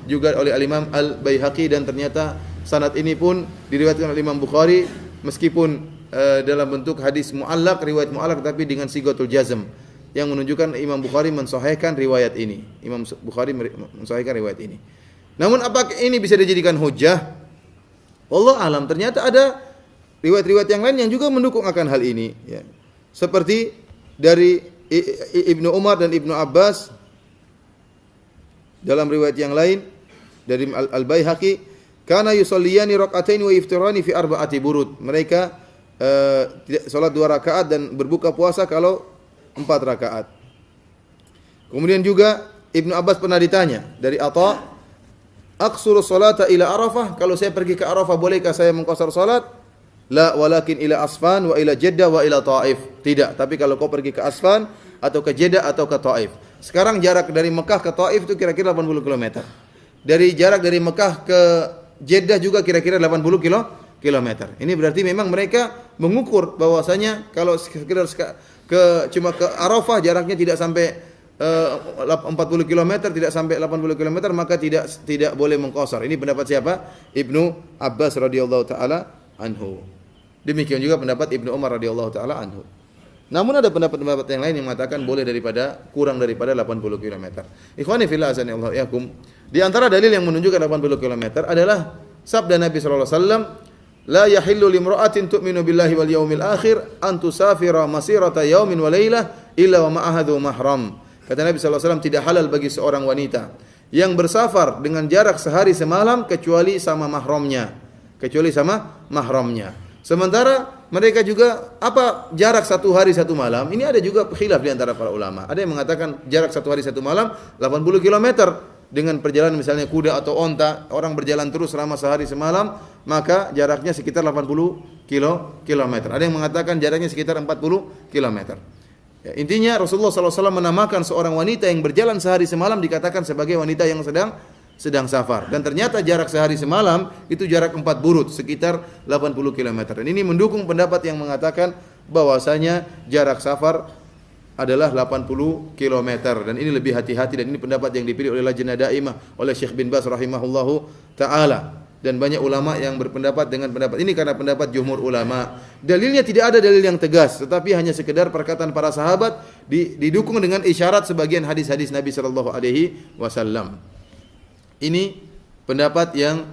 juga oleh Al-Imam Al-Baihaqi, dan ternyata sanad ini pun diriwayatkan oleh Imam Bukhari meskipun dalam bentuk hadis mu'allaq, riwayat mu'allaq, tapi dengan sigatul jazm yang menunjukkan Imam Bukhari mensahihkan riwayat ini. Imam Bukhari mensahihkan riwayat ini. Namun apakah ini bisa dijadikan hujjah? Wallahu alam. Ternyata ada riwayat-riwayat yang lain yang juga mendukung akan hal ini, ya. Seperti dari Ibnu Umar dan Ibnu Abbas dalam riwayat yang lain dari Al-Baihaqi, Kana yusalliyani rak'atain wa yiftirani fi arba'ati burud. Mereka salat 2 rakaat dan berbuka puasa kalau 4 rakaat. Kemudian juga Ibnu Abbas pernah ditanya dari Atha, "Aqsuru salata ila Arafah? Kalau saya pergi ke Arafah bolehkah saya mengqasar salat?" La, walakin ila Asfan wa ila Jeddah wa ila Taif. Tidak, tapi kalau kau pergi ke Asfan atau ke Jeddah atau ke Taif. Sekarang jarak dari Mekah ke Taif itu kira-kira 80 km. Jarak dari Mekah ke Jeddah juga kira-kira 80 kilometer. Ini berarti memang mereka mengukur bahwasanya kalau sekedar cuma ke Arafah jaraknya tidak sampai 40 km, tidak sampai 80 km, maka tidak boleh mengqasar. Ini pendapat siapa? Ibnu Abbas radhiyallahu taala anhu. Demikian juga pendapat Ibnu Umar radhiyallahu taala anhu. Namun ada pendapat-pendapat yang lain yang mengatakan boleh kurang daripada 80 km. Ikhwani fillah azani Allah yakum. Di antara dalil yang menunjukkan 80 km adalah sabda Nabi sallallahu alaihi wasallam, "La yahillu limra'atin tu'minu billahi wal yawmil akhir an tusafira masirata yaumin wa lailah illa wa ma'aha dzu mahram." Kata Nabi sallallahu alaihi wasallam, tidak halal bagi seorang wanita yang bersafar dengan jarak sehari semalam kecuali sama mahramnya. Sementara mereka juga apa jarak 1 hari 1 malam? Ini ada juga khilaf di antara para ulama. Ada yang mengatakan jarak 1 hari 1 malam 80 km dengan perjalanan misalnya kuda atau onta, orang berjalan terus selama sehari semalam, maka jaraknya sekitar 80 kilometer. Ada yang mengatakan jaraknya sekitar 40 kilometer. Ya, intinya Rasulullah SAW menamakan seorang wanita yang berjalan sehari semalam dikatakan sebagai wanita yang sedang safar. Dan ternyata jarak sehari semalam itu jarak 4 burud, sekitar 80 km. Dan ini mendukung pendapat yang mengatakan bahwasanya jarak safar adalah 80 km. Dan ini lebih hati-hati, dan ini pendapat yang dipilih oleh Lajnah Daimah, oleh Syekh bin Baz rahimahullahu ta'ala. Dan banyak ulama yang berpendapat dengan pendapat ini karena pendapat jumhur ulama. Dalilnya tidak ada dalil yang tegas, tetapi hanya sekedar perkataan para sahabat didukung dengan isyarat sebagian hadis-hadis Nabi sallallahu alaihi wasallam. Ini pendapat yang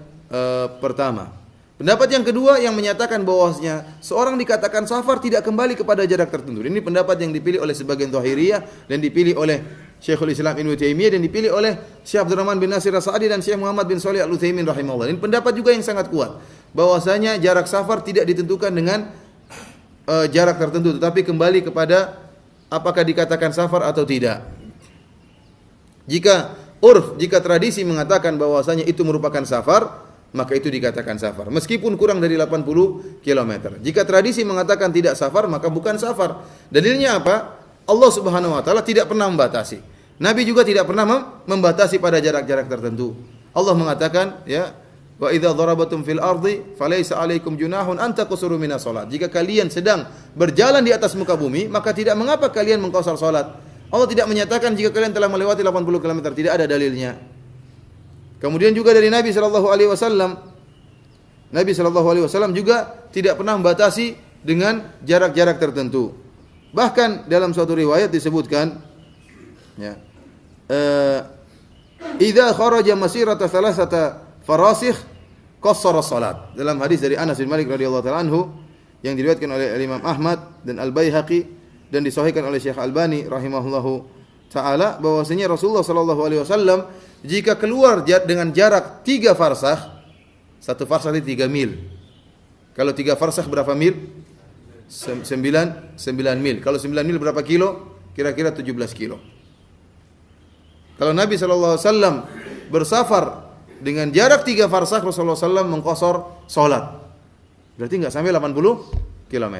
pertama. Pendapat yang kedua yang menyatakan bahwasanya seorang dikatakan safar tidak kembali kepada jarak tertentu. Ini pendapat yang dipilih oleh sebagian Zahiriyah dan dipilih oleh Syekhul Islam Ibnu Taimiyah dan dipilih oleh Syekh Abdurrahman bin Nasir As-Sa'di dan Syekh Muhammad bin Shalih Al-Utsaimin rahimahullah. Ini pendapat juga yang sangat kuat bahwasanya jarak safar tidak ditentukan dengan jarak tertentu, tetapi kembali kepada apakah dikatakan safar atau tidak. Jika tradisi mengatakan bahwasanya itu merupakan safar, maka itu dikatakan safar meskipun kurang dari 80 km. Jika tradisi mengatakan tidak safar, maka bukan safar. Dalilnya apa? Allah Subhanahu wa taala tidak pernah membatasi. Nabi juga tidak pernah membatasi pada jarak-jarak tertentu. Allah mengatakan, ya, wa idza darabatum fil ardi falaysa 'alaikum junahun an taqsuru minas salat. Jika kalian sedang berjalan di atas muka bumi, maka tidak mengapa kalian mengqasar salat. Allah tidak menyatakan jika kalian telah melewati 80 km, tidak ada dalilnya. Kemudian juga dari Nabi sallallahu alaihi wasallam juga tidak pernah membatasi dengan jarak-jarak tertentu. Bahkan dalam suatu riwayat disebutkan, ya, idza kharaja masirata thalathata farasikh qassara salat. Dalam hadis dari Anas bin Malik radhiyallahu taala anhu yang diriwayatkan oleh Imam Ahmad dan Al-Baihaqi dan disahihkan oleh Syekh Albani rahimahullahu taala, bahwasanya Rasulullah sallallahu alaihi wasallam jika keluar dengan jarak 3 farsakh, 1 farsakh itu 3 mil. Kalau 3 farsakh berapa mil? 9 mil. Kalau 9 mil berapa kilo? Kira-kira 17 kilo. Kalau Nabi sallallahu alaihi wasallam bersafar dengan jarak 3 farsakh, Rasulullah sallallahu mengqasar salat. Berarti enggak sampai 80 km.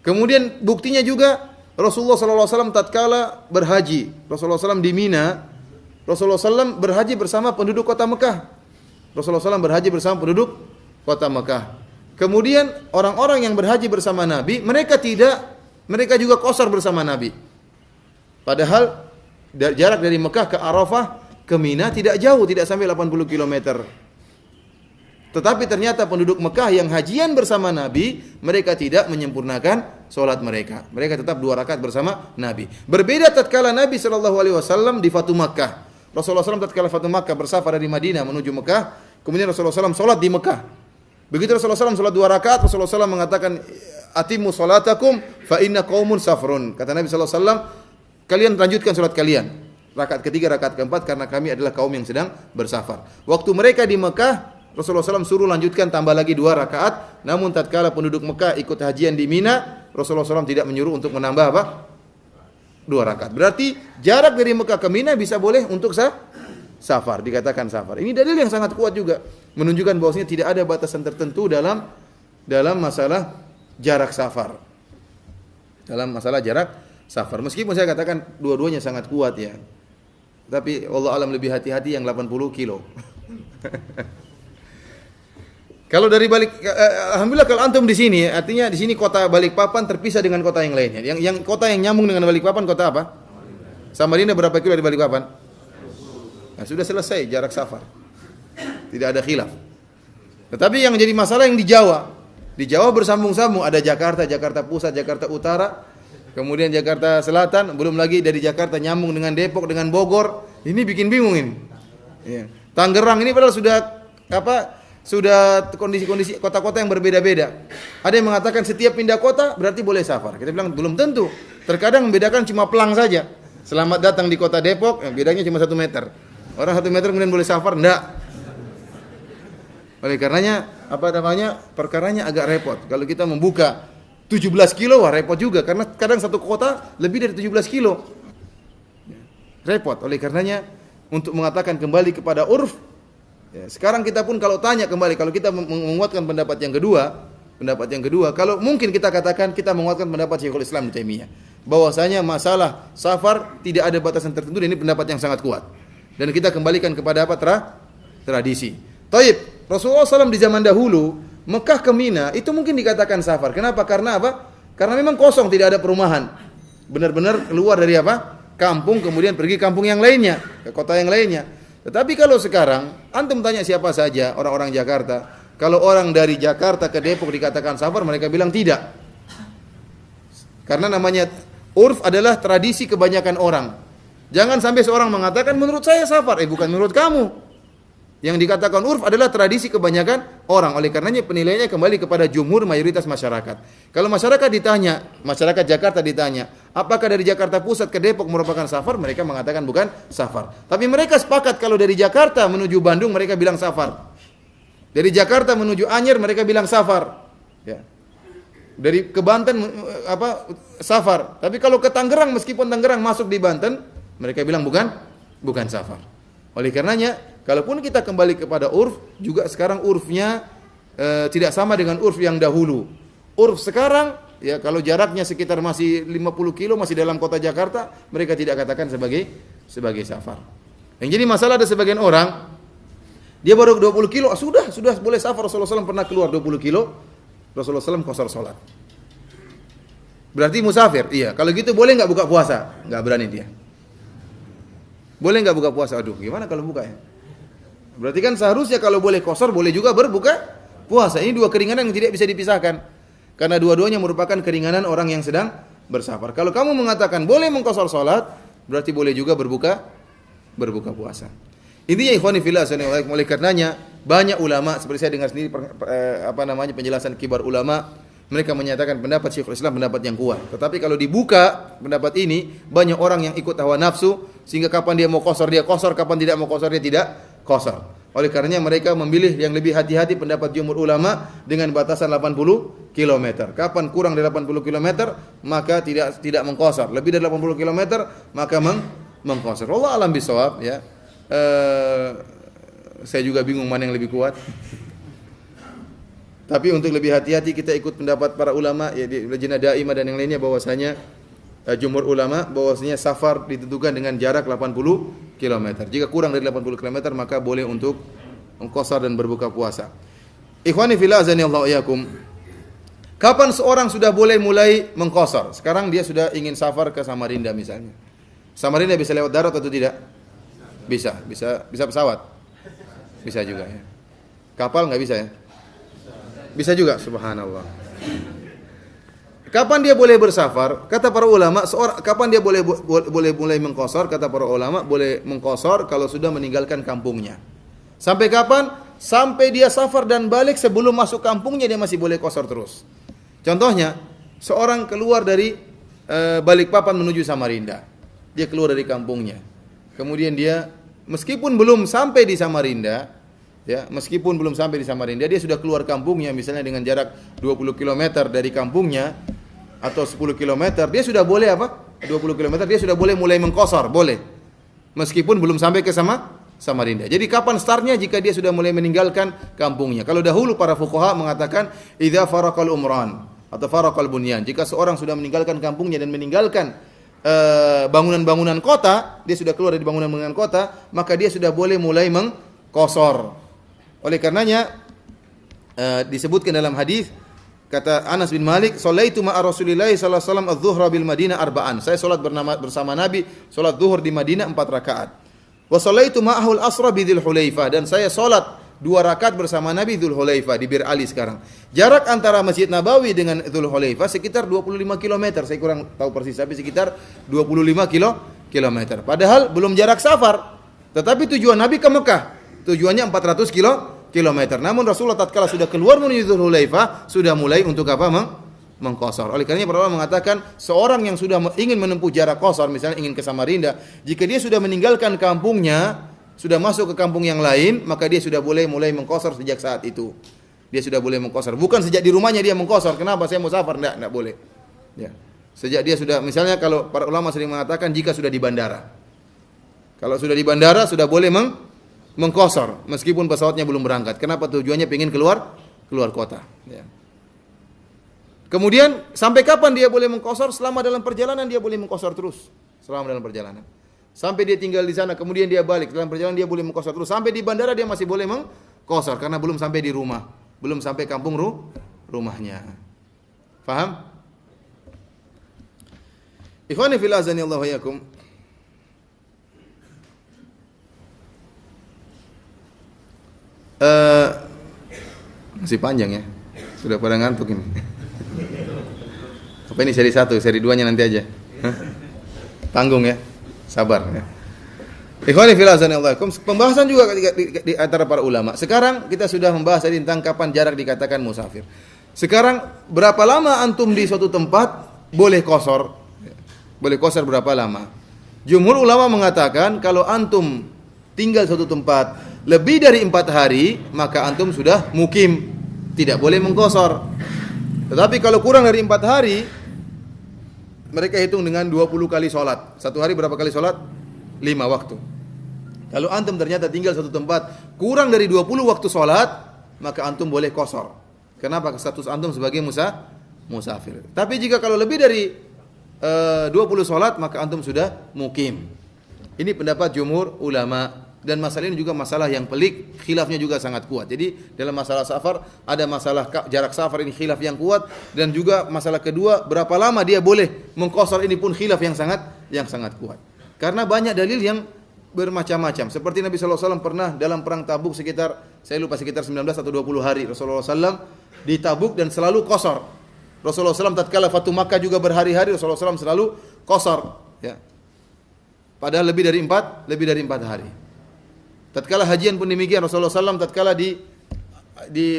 Kemudian buktinya juga Rasulullah sallallahu alaihi wasallam tatkala berhaji. Rasulullah sallallahu di Mina, Rasulullah sallallahu berhaji bersama penduduk kota Mekah. Rasulullah sallallahu berhaji bersama penduduk kota Mekah. Kemudian orang-orang yang berhaji bersama Nabi, mereka juga qasar bersama Nabi. Padahal jarak dari Mekah ke Arafah ke Mina tidak jauh, tidak sampai 80 km. Tetapi ternyata penduduk Mekah yang hajian bersama Nabi, mereka tidak menyempurnakan solat mereka. Mereka tetap 2 rakaat bersama Nabi. Berbeda tatkala Nabi SAW di Fatu Makkah. Rasulullah SAW tatkala Fatu Makkah bersafar dari Madinah menuju Mekah, kemudian Rasulullah SAW solat di Mekah. Begitu Rasulullah SAW salat 2 rakaat, Rasulullah SAW mengatakan, "Atimmu salatakum fa inna qaumun safrun." Kata Nabi SAW, kalian lanjutkan salat kalian. Rakaat ketiga, rakaat keempat, karena kami adalah kaum yang sedang bersafar. Waktu mereka di Mekah, Rasulullah SAW suruh lanjutkan tambah lagi 2 rakaat. Namun tatkala penduduk Mekah ikut hajian di Mina, Rasulullah SAW tidak menyuruh untuk menambah apa? 2 rakaat. Berarti jarak dari Mekah ke Mina bisa boleh untuk safar, dikatakan safar. Ini dalil yang sangat kuat juga, menunjukkan bahwasanya tidak ada batasan tertentu dalam masalah jarak safar. Dalam masalah jarak safar. Meskipun saya katakan dua-duanya sangat kuat ya. Tapi Allah alam lebih hati-hati yang 80 kilo. Kalau dari alhamdulillah kalau antum di sini, artinya di sini kota Balikpapan terpisah dengan kota yang lainnya. Yang kota yang nyambung dengan Balikpapan kota apa? Samarinda berapa kilo dari Balikpapan? Nah, sudah selesai jarak safar. Tidak ada khilaf. Tetapi yang jadi masalah yang di Jawa. Di Jawa bersambung-sambung, ada Jakarta, Jakarta Pusat, Jakarta Utara, kemudian Jakarta Selatan, belum lagi dari Jakarta nyambung dengan Depok, dengan Bogor. Ini bikin bingung ini. Ya. Tangerang ini padahal sudah kondisi-kondisi kota-kota yang berbeda-beda. Ada yang mengatakan setiap pindah kota berarti boleh safar. Kita bilang belum tentu. Terkadang membedakan cuma pelang saja. Selamat datang di kota Depok, bedanya cuma 1 meter. Orang 1 meter kemudian boleh safar, enggak. Oleh karenanya, perkaranya agak repot. Kalau kita membuka 17 kilo, wah repot juga. Karena kadang satu kota lebih dari 17 kilo. Repot. Oleh karenanya, untuk mengatakan kembali kepada urf, ya, sekarang kita pun kalau tanya kembali, kalau kita menguatkan pendapat yang kedua, kalau mungkin kita katakan kita menguatkan pendapat Syekhul Islam Ibnu Taimiyah, bahwasanya masalah safar tidak ada batasan tertentu, dan ini pendapat yang sangat kuat. Dan kita kembalikan kepada apa? Tradisi. Taib. Rasulullah SAW di zaman dahulu, Mekah ke Mina itu mungkin dikatakan safar. Kenapa? Karena apa? Karena memang kosong, tidak ada perumahan. Benar-benar keluar dari apa? Kampung, kemudian pergi kampung yang lainnya, ke kota yang lainnya. Tetapi kalau sekarang, antum tanya siapa saja orang-orang Jakarta, kalau orang dari Jakarta ke Depok dikatakan safar, mereka bilang tidak. Karena namanya urf adalah tradisi kebanyakan orang. Jangan sampai seorang mengatakan menurut saya safar, bukan menurut kamu. Yang dikatakan urf adalah tradisi kebanyakan orang. Oleh karenanya penilaiannya kembali kepada jumhur mayoritas masyarakat. Kalau masyarakat ditanya, masyarakat Jakarta ditanya, apakah dari Jakarta Pusat ke Depok merupakan safar? Mereka mengatakan bukan safar. Tapi mereka sepakat kalau dari Jakarta menuju Bandung mereka bilang safar. Dari Jakarta menuju Anyer mereka bilang safar. Ya. Dari ke Banten safar. Tapi kalau ke Tangerang, meskipun Tangerang masuk di Banten, mereka bilang bukan safar. Oleh karenanya, kalaupun kita kembali kepada urf, juga sekarang urfnya tidak sama dengan urf yang dahulu. Urf sekarang, ya kalau jaraknya sekitar masih 50 kilo, masih dalam kota Jakarta, mereka tidak katakan sebagai safar. Yang jadi masalah ada sebagian orang, dia baru 20 kilo, sudah boleh safar. Rasulullah SAW pernah keluar 20 kilo, Rasulullah SAW qasar sholat. Berarti musafir? Iya. Kalau gitu boleh nggak buka puasa? Nggak berani dia. Boleh nggak buka puasa? Aduh, gimana kalau buka ya? Berarti kan seharusnya kalau boleh qasar, boleh juga berbuka puasa. Ini dua keringanan yang tidak bisa dipisahkan. Karena dua-duanya merupakan keringanan orang yang sedang bersafar. Kalau kamu mengatakan boleh mengqasar salat, berarti boleh juga berbuka puasa. Intinya ikhwani fillah, oleh karenanya banyak ulama, seperti saya dengar sendiri penjelasan kibar ulama, mereka menyatakan pendapat Syekhul Islam pendapat yang kuat. Tetapi kalau dibuka pendapat ini, banyak orang yang ikut hawa nafsu, sehingga kapan dia mau qasar dia qasar, kapan tidak mau qasar dia tidak qasar. Oleh karenanya mereka memilih yang lebih hati-hati pendapat jumhur ulama dengan batasan 80 km. Kapan kurang dari 80 km, maka tidak mengqasar. Lebih dari 80 km, maka mengqasar. Allah alam bisawab ya. Saya juga bingung mana yang lebih kuat. Tapi untuk lebih hati-hati kita ikut pendapat para ulama ya di Lajnah Daimah dan yang lainnya, bahwasanya jumhur ulama bahwasanya safar ditentukan dengan jarak 80 km. Jika kurang dari 80 km maka boleh untuk mengqasar dan berbuka puasa. Ikhwani fillah azanillahu iyyakum. Kapan seorang sudah boleh mulai mengqasar? Sekarang dia sudah ingin safar ke Samarinda misalnya. Samarinda bisa lewat darat atau tidak? Bisa pesawat. Bisa juga ya. Kapal enggak bisa ya? Bisa juga, subhanallah. Kapan dia boleh bersafar? Kata para ulama, kapan dia boleh mulai mengqasar? Kata para ulama, boleh mengqasar kalau sudah meninggalkan kampungnya. Sampai kapan? Sampai dia safar dan balik, sebelum masuk kampungnya dia masih boleh qasar terus. Contohnya, seorang keluar dari Balikpapan menuju Samarinda. Dia keluar dari kampungnya. Kemudian dia meskipun belum sampai di Samarinda, ya, meskipun belum sampai di Samarinda, dia sudah keluar kampungnya, misalnya dengan jarak 20 km dari kampungnya atau 10 km, dia sudah boleh apa? 20 km dia sudah boleh mulai mengqashar, boleh. Meskipun belum sampai ke Samarinda. Jadi kapan startnya? Jika dia sudah mulai meninggalkan kampungnya. Kalau dahulu para fuqaha mengatakan idza faraqal umran atau faraqal bunyan. Jika seorang sudah meninggalkan kampungnya dan meninggalkan bangunan-bangunan kota, dia sudah keluar dari bangunan-bangunan kota, maka dia sudah boleh mulai mengqashar. Oleh karenanya disebutkan dalam hadis, kata Anas bin Malik, "Shallaitu ma'a Rasulillah sallallahu alaihi wasallam adz-dzuhra bil Madinah arba'an." Saya salat bersama Nabi salat zuhur di Madinah 4 rakaat. Wa shallaitu ma'ahu al-asra bi Dzul Hulaifah, dan saya salat 2 rakaat bersama Nabi Dzul Hulaifah di Bir Ali sekarang. Jarak antara Masjid Nabawi dengan Dzul Hulaifah sekitar 25 km. Saya kurang tahu persis tapi sekitar 25 km. Padahal belum jarak safar. Tetapi tujuan Nabi ke Mekah. Tujuannya 400 kilometer. Namun Rasulullah tatkala sudah keluar menuju Dzul Hulaifah sudah mulai untuk apa? Mengqashar. Oleh karenanya para ulama mengatakan seorang yang sudah ingin menempuh jarak qashar, misalnya ingin ke Samarinda, jika dia sudah meninggalkan kampungnya, sudah masuk ke kampung yang lain, maka dia sudah boleh mulai mengqashar sejak saat itu. Dia sudah boleh mengqashar. Bukan sejak di rumahnya dia mengqashar. Kenapa saya mau safar? Enggak boleh. Ya. Sejak dia sudah, misalnya kalau para ulama sering mengatakan jika sudah di bandara. Kalau sudah di bandara sudah boleh mengqashar meskipun pesawatnya belum berangkat. Kenapa? Tujuannya ingin keluar kota. Ya. Kemudian sampai kapan dia boleh mengqashar? Selama dalam perjalanan dia boleh mengqashar terus. Selama dalam perjalanan. Sampai dia tinggal di sana, kemudian dia balik. Dalam perjalanan dia boleh mengqashar terus. Sampai di bandara dia masih boleh mengqashar karena belum sampai di rumah, belum sampai kampung rumahnya. Faham? Ikhwani fillah azanillahu wa iyyakum. Masih panjang ya. Sudah pada ngantuk ini. Apa ini seri 1, seri 2-nya nanti aja. Hah? Tanggung ya. Sabar ya. Ikhwani fillah azanillahu. Pembahasan juga di antara para ulama. Sekarang kita sudah membahas tentang kapan jarak dikatakan musafir. Sekarang berapa lama antum di suatu tempat boleh qashar? Boleh qashar berapa lama? Jumhur ulama mengatakan kalau antum tinggal suatu tempat lebih dari 4 hari, maka antum sudah mukim, tidak boleh mengqashar. Tetapi kalau kurang dari 4 hari, mereka hitung dengan 20 kali sholat. Satu hari berapa kali sholat? 5 waktu. Kalau antum ternyata tinggal satu tempat kurang dari 20 waktu sholat, maka antum boleh qashar. Kenapa? Status antum sebagai musafir. Tapi jika kalau lebih dari 20 sholat, maka antum sudah mukim. Ini pendapat jumhur ulama. Dan masalah ini juga masalah yang pelik, khilafnya juga sangat kuat. Jadi dalam masalah safar ada masalah jarak safar, ini khilaf yang kuat, dan juga masalah kedua berapa lama dia boleh mengqashar, ini pun khilaf yang sangat kuat. Karena banyak dalil yang bermacam-macam. Seperti Nabi SAW pernah dalam perang Tabuk sekitar 19 atau 20 hari Rasulullah SAW di Tabuk dan selalu qashar. Rasulullah SAW tatkala Fatu Makkah juga berhari-hari Rasulullah SAW selalu qashar. Ya. Padahal lebih dari 4 hari. Tatkala hajian pun demikian, Rasulullah SAW tatkala di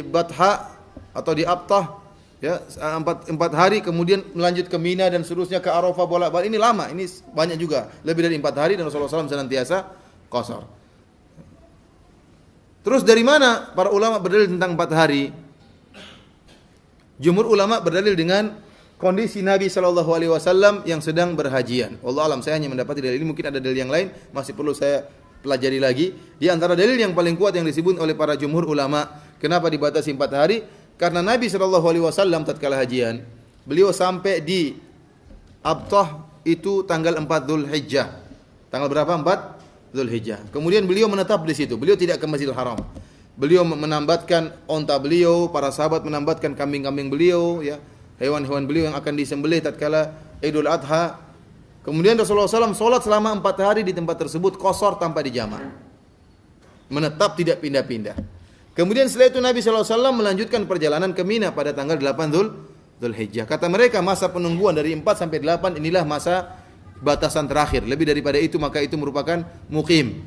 Batha atau di Abtah, ya 4 hari, kemudian melanjut ke Mina dan seterusnya ke Arafah bolak-balik. Ini lama, ini banyak juga, lebih dari 4 hari, dan Rasulullah SAW senantiasa qashar. Terus dari mana para ulama berdalil tentang 4 hari? Jumhur ulama berdalil dengan kondisi Nabi SAW yang sedang berhajian. Wallahu alam, saya hanya mendapati dalil ini, mungkin ada dalil yang lain, masih perlu saya pelajari lagi. Di antara dalil yang paling kuat yang disebut oleh para jumhur ulama, kenapa dibatasi 4 hari? Karena Nabi SAW tatkala hajian, beliau sampai di Abtah itu tanggal 4 Dzulhijjah. Tanggal berapa? 4 Dzulhijjah. Kemudian beliau menetap di situ. Beliau tidak ke Masjidil Haram. Beliau menambatkan onta beliau, para sahabat menambatkan kambing-kambing beliau, ya, hewan-hewan beliau yang akan disembelih tatkala Idul Adha. Kemudian Rasulullah SAW sholat selama 4 hari di tempat tersebut, qashar tanpa dijama'. Menetap tidak pindah-pindah. Kemudian setelah itu Nabi SAW melanjutkan perjalanan ke Mina pada tanggal 8 Dzulhijjah. Kata mereka masa penungguan dari 4 sampai 8 inilah masa batasan terakhir. Lebih daripada itu maka itu merupakan mukim.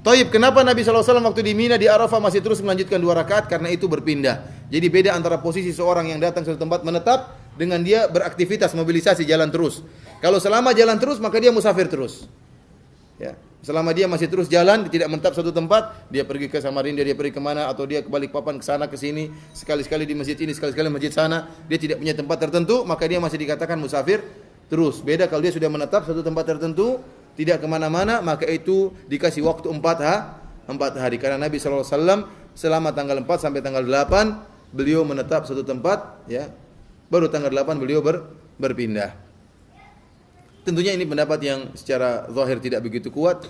Taib, kenapa Nabi SAW waktu di Mina di Arafah masih terus melanjutkan 2 rakaat? Karena itu berpindah. Jadi beda antara posisi seorang yang datang ke suatu tempat menetap dengan dia beraktivitas, mobilisasi, jalan terus. Kalau selama jalan terus maka dia musafir terus. Ya. Selama dia masih terus jalan, tidak menetap satu tempat, dia pergi ke Samarinda, dia pergi kemana, atau dia ke Balikpapan, ke sana, ke sini, sekali-sekali di masjid ini, sekali-sekali masjid sana, dia tidak punya tempat tertentu, maka dia masih dikatakan musafir terus. Beda kalau dia sudah menetap satu tempat tertentu, tidak kemana-mana, maka itu dikasih waktu 4 hari. Karena Nabi SAW selama tanggal 4 sampai tanggal 8, beliau menetap satu tempat, ya. Baru tanggal 8 beliau berpindah. Tentunya ini pendapat yang secara zahir tidak begitu kuat,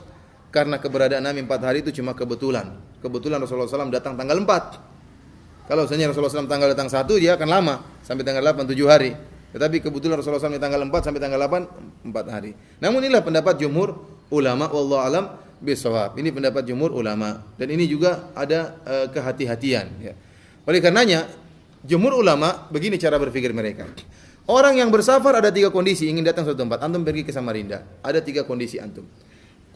karena keberadaan Nabi 4 hari itu cuma kebetulan. Kebetulan Rasulullah SAW datang tanggal 4. Kalau misalnya Rasulullah SAW tanggal datang 1, dia akan lama, sampai tanggal 8, 7 hari. Tetapi kebetulan Rasulullah SAW tanggal 4 sampai tanggal 8, 4 hari. Namun inilah pendapat jumhur ulama, wallahu alam bisawab. Ini pendapat jumhur ulama. Dan ini juga ada kehati-hatian. Ya. Oleh karenanya, jumhur ulama, begini cara berpikir mereka. Orang yang bersafar ada 3 kondisi ingin datang suatu tempat. Antum pergi ke Samarinda. Ada 3 kondisi antum.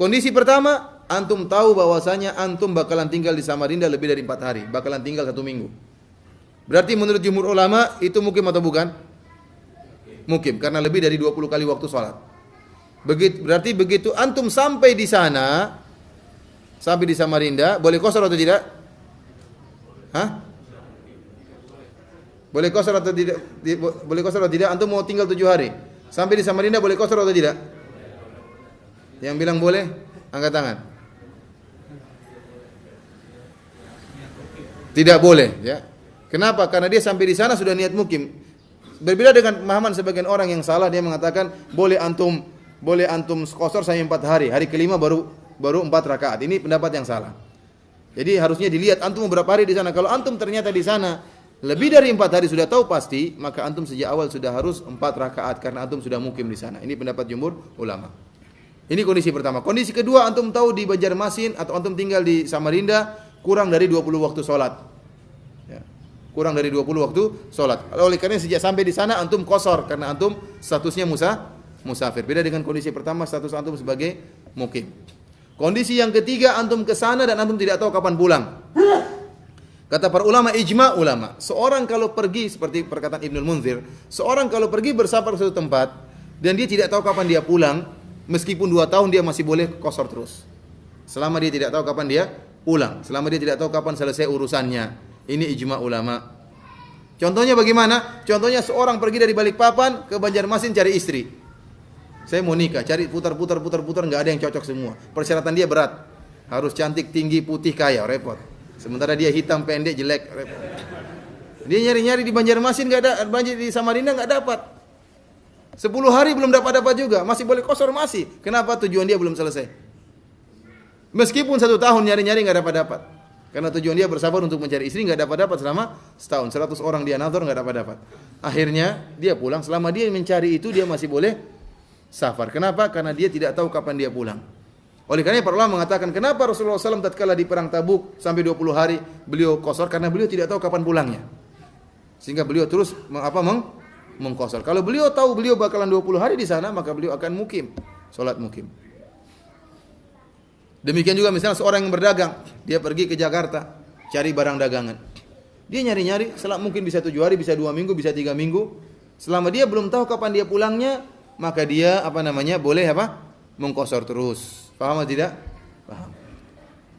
Kondisi pertama, antum tahu bahwasanya antum bakalan tinggal di Samarinda lebih dari 4 hari. Bakalan tinggal 1 minggu. Berarti menurut jumhur ulama itu mukim atau bukan? Mukim. Karena lebih dari 20 kali waktu sholat. Berarti begitu antum sampai di sana, sampai di Samarinda, boleh qasar atau tidak? Hah? Boleh qasar atau tidak? Boleh qasar atau tidak? Antum mau tinggal 7 hari. Sampai di Samarinda boleh qasar atau tidak? Yang bilang boleh, angkat tangan. Tidak boleh, ya. Kenapa? Karena dia sampai di sana sudah niat mukim. Berbeda dengan pemahaman sebagian orang yang salah, dia mengatakan boleh antum qasar sampai 4 hari. Hari kelima baru 4 rakaat. Ini pendapat yang salah. Jadi harusnya dilihat antum berapa hari di sana. Kalau antum ternyata di sana lebih dari 4 hari sudah tahu pasti, maka antum sejak awal sudah harus 4 rakaat karena antum sudah mukim di sana. Ini pendapat jumhur ulama. Ini kondisi pertama. Kondisi kedua, antum tahu di Banjarmasin atau antum tinggal di Samarinda kurang dari 20 waktu sholat. Ya. Kurang dari 20 waktu sholat. Oleh karena sejak sampai di sana antum qasar karena antum statusnya musafir. Beda dengan kondisi pertama, status antum sebagai mukim. Kondisi yang ketiga, antum ke sana dan antum tidak tahu kapan pulang. Kata para ulama, ijma ulama, seorang kalau pergi, seperti perkataan Ibnul Munzir, seorang kalau pergi bersafar ke suatu tempat, dan dia tidak tahu kapan dia pulang, meskipun 2 tahun dia masih boleh qasar terus. Selama dia tidak tahu kapan dia pulang, selama dia tidak tahu kapan selesai urusannya. Ini ijma ulama. Contohnya bagaimana? Contohnya seorang pergi dari Balikpapan ke Banjarmasin cari istri. Saya mau nikah, cari putar-putar, nggak ada yang cocok semua. Persyaratan dia berat. Harus cantik, tinggi, putih, kaya, repot. Sementara dia hitam, pendek, jelek, repot. Dia nyari-nyari di Banjarmasin enggak ada, banjir di Samarinda enggak dapat. 10 hari belum dapat juga, masih boleh qasar masih. Kenapa? Tujuan dia belum selesai. Meskipun 1 tahun nyari-nyari enggak dapat. Karena tujuan dia bersabar untuk mencari istri enggak dapat selama setahun. 100 orang dia nazar enggak dapat. Akhirnya dia pulang, selama dia mencari itu dia masih boleh safar. Kenapa? Karena dia tidak tahu kapan dia pulang. Oleh karena para ulama mengatakan kenapa Rasulullah SAW tatkala di perang Tabuk sampai 20 hari beliau qasar, karena beliau tidak tahu kapan pulangnya. Sehingga beliau terus mengqasar. Kalau beliau tahu beliau bakalan 20 hari di sana, maka beliau akan mukim, salat mukim. Demikian juga misalnya seorang yang berdagang, dia pergi ke Jakarta cari barang dagangan. Dia nyari-nyari, mungkin bisa 7 hari, bisa 2 minggu, bisa 3 minggu. Selama dia belum tahu kapan dia pulangnya, maka dia boleh mengqasar terus. Paham atau tidak? Paham.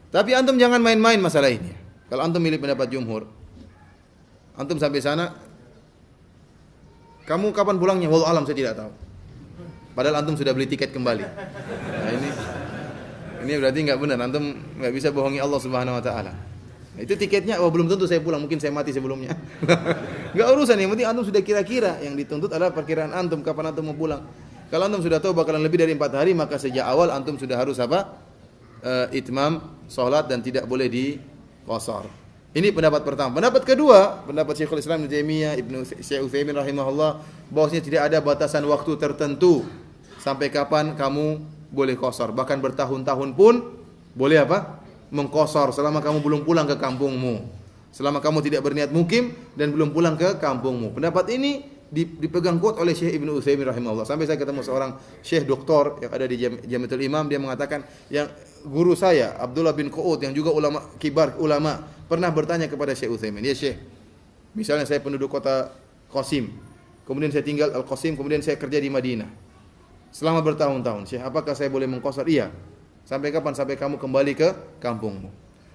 Tapi antum jangan main-main masalah ini. Kalau antum milih pendapat jumhur, antum sampai sana, kamu kapan pulangnya? Wallahu alam, saya tidak tahu. Padahal antum sudah beli tiket kembali. Nah, ini berarti enggak benar. Antum enggak bisa bohongi Allah Subhanahu wa taala. Nah, itu tiketnya, belum tentu saya pulang, mungkin saya mati sebelumnya. Enggak urusan, yang penting antum sudah kira-kira. Yang dituntut adalah perkiraan antum kapan antum mau pulang. Kalau antum sudah tahu bakalan lebih dari 4 hari, maka sejak awal antum sudah harus itmam salat dan tidak boleh di qasar. Ini pendapat pertama. Pendapat kedua, pendapat Syekhul Islam Ibnu Taimiyah, Syekh Utsaimin rahimahullah, bahwasanya tidak ada batasan waktu tertentu sampai kapan kamu boleh qasar. Bahkan bertahun-tahun pun boleh mengqasar selama kamu belum pulang ke kampungmu. Selama kamu tidak berniat mukim dan belum pulang ke kampungmu. Pendapat ini dipegang kuat oleh Syekh Ibnu Utsaimin rahimahullah. Sampai saya ketemu seorang syekh doktor yang ada di Jamiatul Imam, dia mengatakan, yang guru saya Abdullah bin Qu'ud yang juga kibar ulama pernah bertanya kepada Syekh Utsaimin, "Ya Syekh, misalnya saya penduduk kota Qasim, kemudian saya tinggal Al-Qasim, kemudian saya kerja di Madinah selama bertahun-tahun. Syekh, apakah saya boleh mengqasar?" "Iya." Sampai kapan? Sampai kamu kembali ke kampungmu.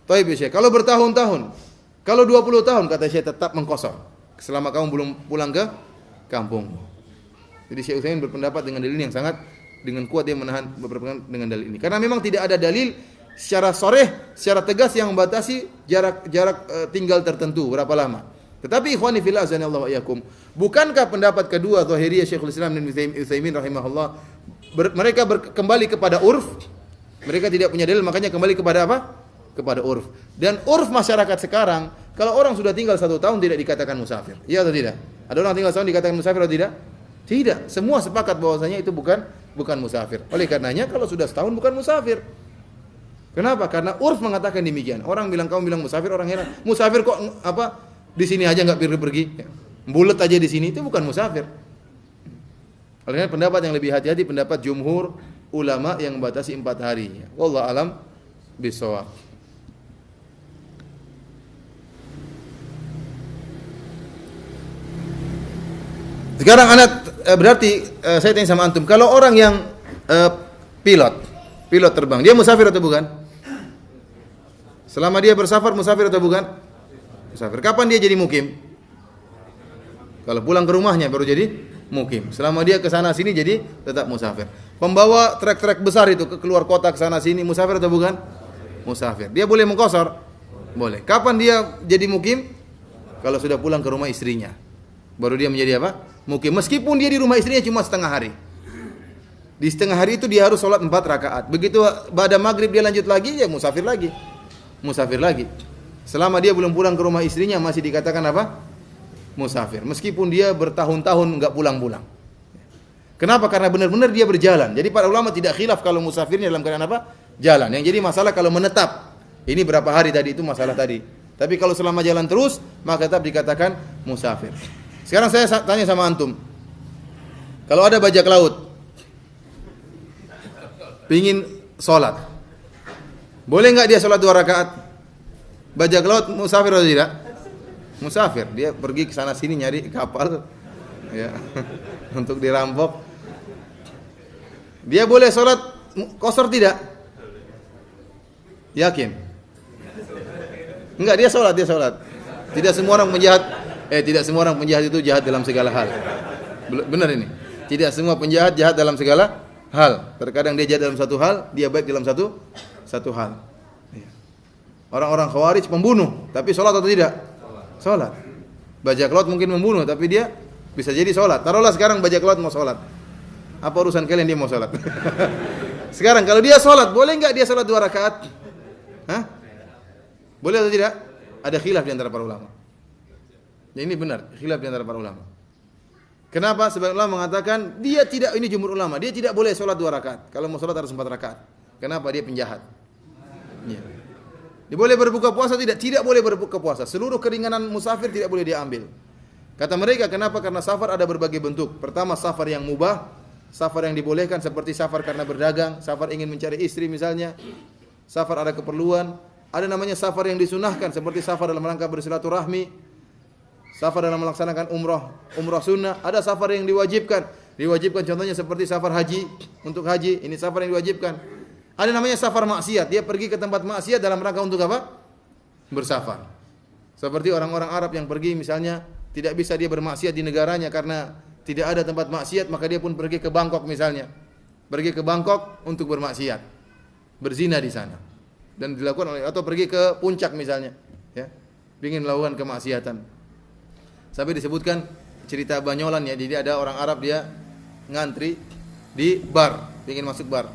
Taib ya Syekh. Kalau bertahun-tahun, kalau 20 tahun kata Syekh tetap mengqasar selama kamu belum pulang ke kampungmu. Jadi Syekh Utsaimin berpendapat dengan dalil yang sangat dengan kuat dia berpendapat dengan dalil ini. Karena memang tidak ada dalil secara sharih, secara tegas yang membatasi jarak tinggal tertentu berapa lama. Tetapi ikhwani fillah azanillahu wa iyyakum, bukankah pendapat kedua Zahiriyah Syekhul Islam Ibnu Utsaimin rahimahullah mereka kembali kepada urf? Mereka tidak punya dalil, makanya kembali kepada apa? Kepada urf. Dan urf masyarakat sekarang, kalau orang sudah tinggal 1 tahun tidak dikatakan musafir. Iya atau tidak? Ada orang tinggal 1 tahun dikatakan musafir atau tidak? Tidak. Semua sepakat bahwasanya itu bukan musafir. Oleh karenanya kalau sudah setahun bukan musafir. Kenapa? Karena urf mengatakan demikian. Orang bilang kamu bilang musafir, orang heran. Musafir kok apa? Di sini aja enggak pergi-pergi. Bulet aja di sini, itu bukan musafir. Oleh karena pendapat yang lebih hati-hati pendapat jumhur ulama yang membatasi 4 hari. Wallahu alam bisawab. Sekarang berarti saya tanya sama antum, kalau orang yang pilot terbang, dia musafir atau bukan? Selama dia bersafar musafir atau bukan? Musafir. Kapan dia jadi mukim? Kalau pulang ke rumahnya baru jadi mukim. Selama dia ke sana sini jadi tetap musafir. Pembawa trek-trek besar itu keluar kota ke sana sini musafir atau bukan? Musafir. Dia boleh mengqasar? Boleh. Kapan dia jadi mukim? Kalau sudah pulang ke rumah istrinya. Baru dia menjadi apa? Mukim. Meskipun dia di rumah istrinya cuma setengah hari. Di setengah hari itu dia harus sholat 4 rakaat. Begitu pada maghrib dia lanjut lagi, ya musafir lagi. Musafir lagi. Selama dia belum pulang ke rumah istrinya masih dikatakan apa? Musafir. Meskipun dia bertahun-tahun enggak pulang-pulang. Kenapa? Karena benar-benar dia berjalan. Jadi para ulama tidak khilaf kalau musafirnya dalam keadaan apa? Jalan. Yang jadi masalah kalau menetap. Ini berapa hari tadi itu masalah tadi. Tapi kalau selama jalan terus, maka tetap dikatakan musafir. Sekarang saya tanya sama antum. Kalau ada bajak laut pingin sholat, boleh nggak dia sholat 2 rakaat? Bajak laut musafir atau tidak? Musafir. Dia pergi ke sana sini nyari kapal, ya, untuk dirampok. Dia boleh sholat qasar tidak? Yakin? Enggak, dia sholat. Tidak semua orang penjahat itu jahat dalam segala hal. Benar ini. Tidak semua penjahat jahat dalam segala hal. Terkadang dia jahat dalam satu hal, dia baik dalam satu hal. Orang-orang Khawarij pembunuh, tapi sholat atau tidak? Sholat. Bajak laut mungkin membunuh, tapi dia bisa jadi sholat. Taruhlah sekarang bajak laut mau sholat. Apa urusan kalian dia mau sholat? Sekarang kalau dia sholat, boleh nggak dia sholat 2 rakaat? Hah? Boleh atau tidak? Ada khilaf di antara para ulama. Ya, ini benar, khilaf di antara para ulama. Kenapa? Sebagian ulama mengatakan dia tidak, ini jumhur ulama, dia tidak boleh sholat 2 rakaat. Kalau mau sholat harus 4 rakaat. Kenapa? Dia penjahat. Ya. Dia boleh berbuka puasa tidak? Tidak boleh berbuka puasa. Seluruh keringanan musafir tidak boleh diambil. Kata mereka, kenapa? Karena safar ada berbagai bentuk. Pertama, safar yang mubah, safar yang dibolehkan seperti safar karena berdagang, safar ingin mencari istri misalnya. Safar ada keperluan. Ada namanya safar yang disunahkan seperti safar dalam rangka bersilaturahmi. Safar dalam melaksanakan umrah sunnah. Ada safar yang diwajibkan. Diwajibkan contohnya seperti safar haji, untuk haji, ini safar yang diwajibkan. Ada namanya safar maksiat, dia pergi ke tempat maksiat dalam rangka untuk apa? Bersafar. Seperti orang-orang Arab yang pergi misalnya tidak bisa dia bermaksiat di negaranya karena tidak ada tempat maksiat, maka dia pun pergi ke Bangkok misalnya. Pergi ke Bangkok untuk bermaksiat. Berzina di sana. Dan dilakukan oleh, atau pergi ke puncak misalnya, ya. Ingin melakukan kemaksiatan. Sampai disebutkan cerita banyolan ya. Jadi ada orang Arab dia ngantri di bar, ingin masuk bar.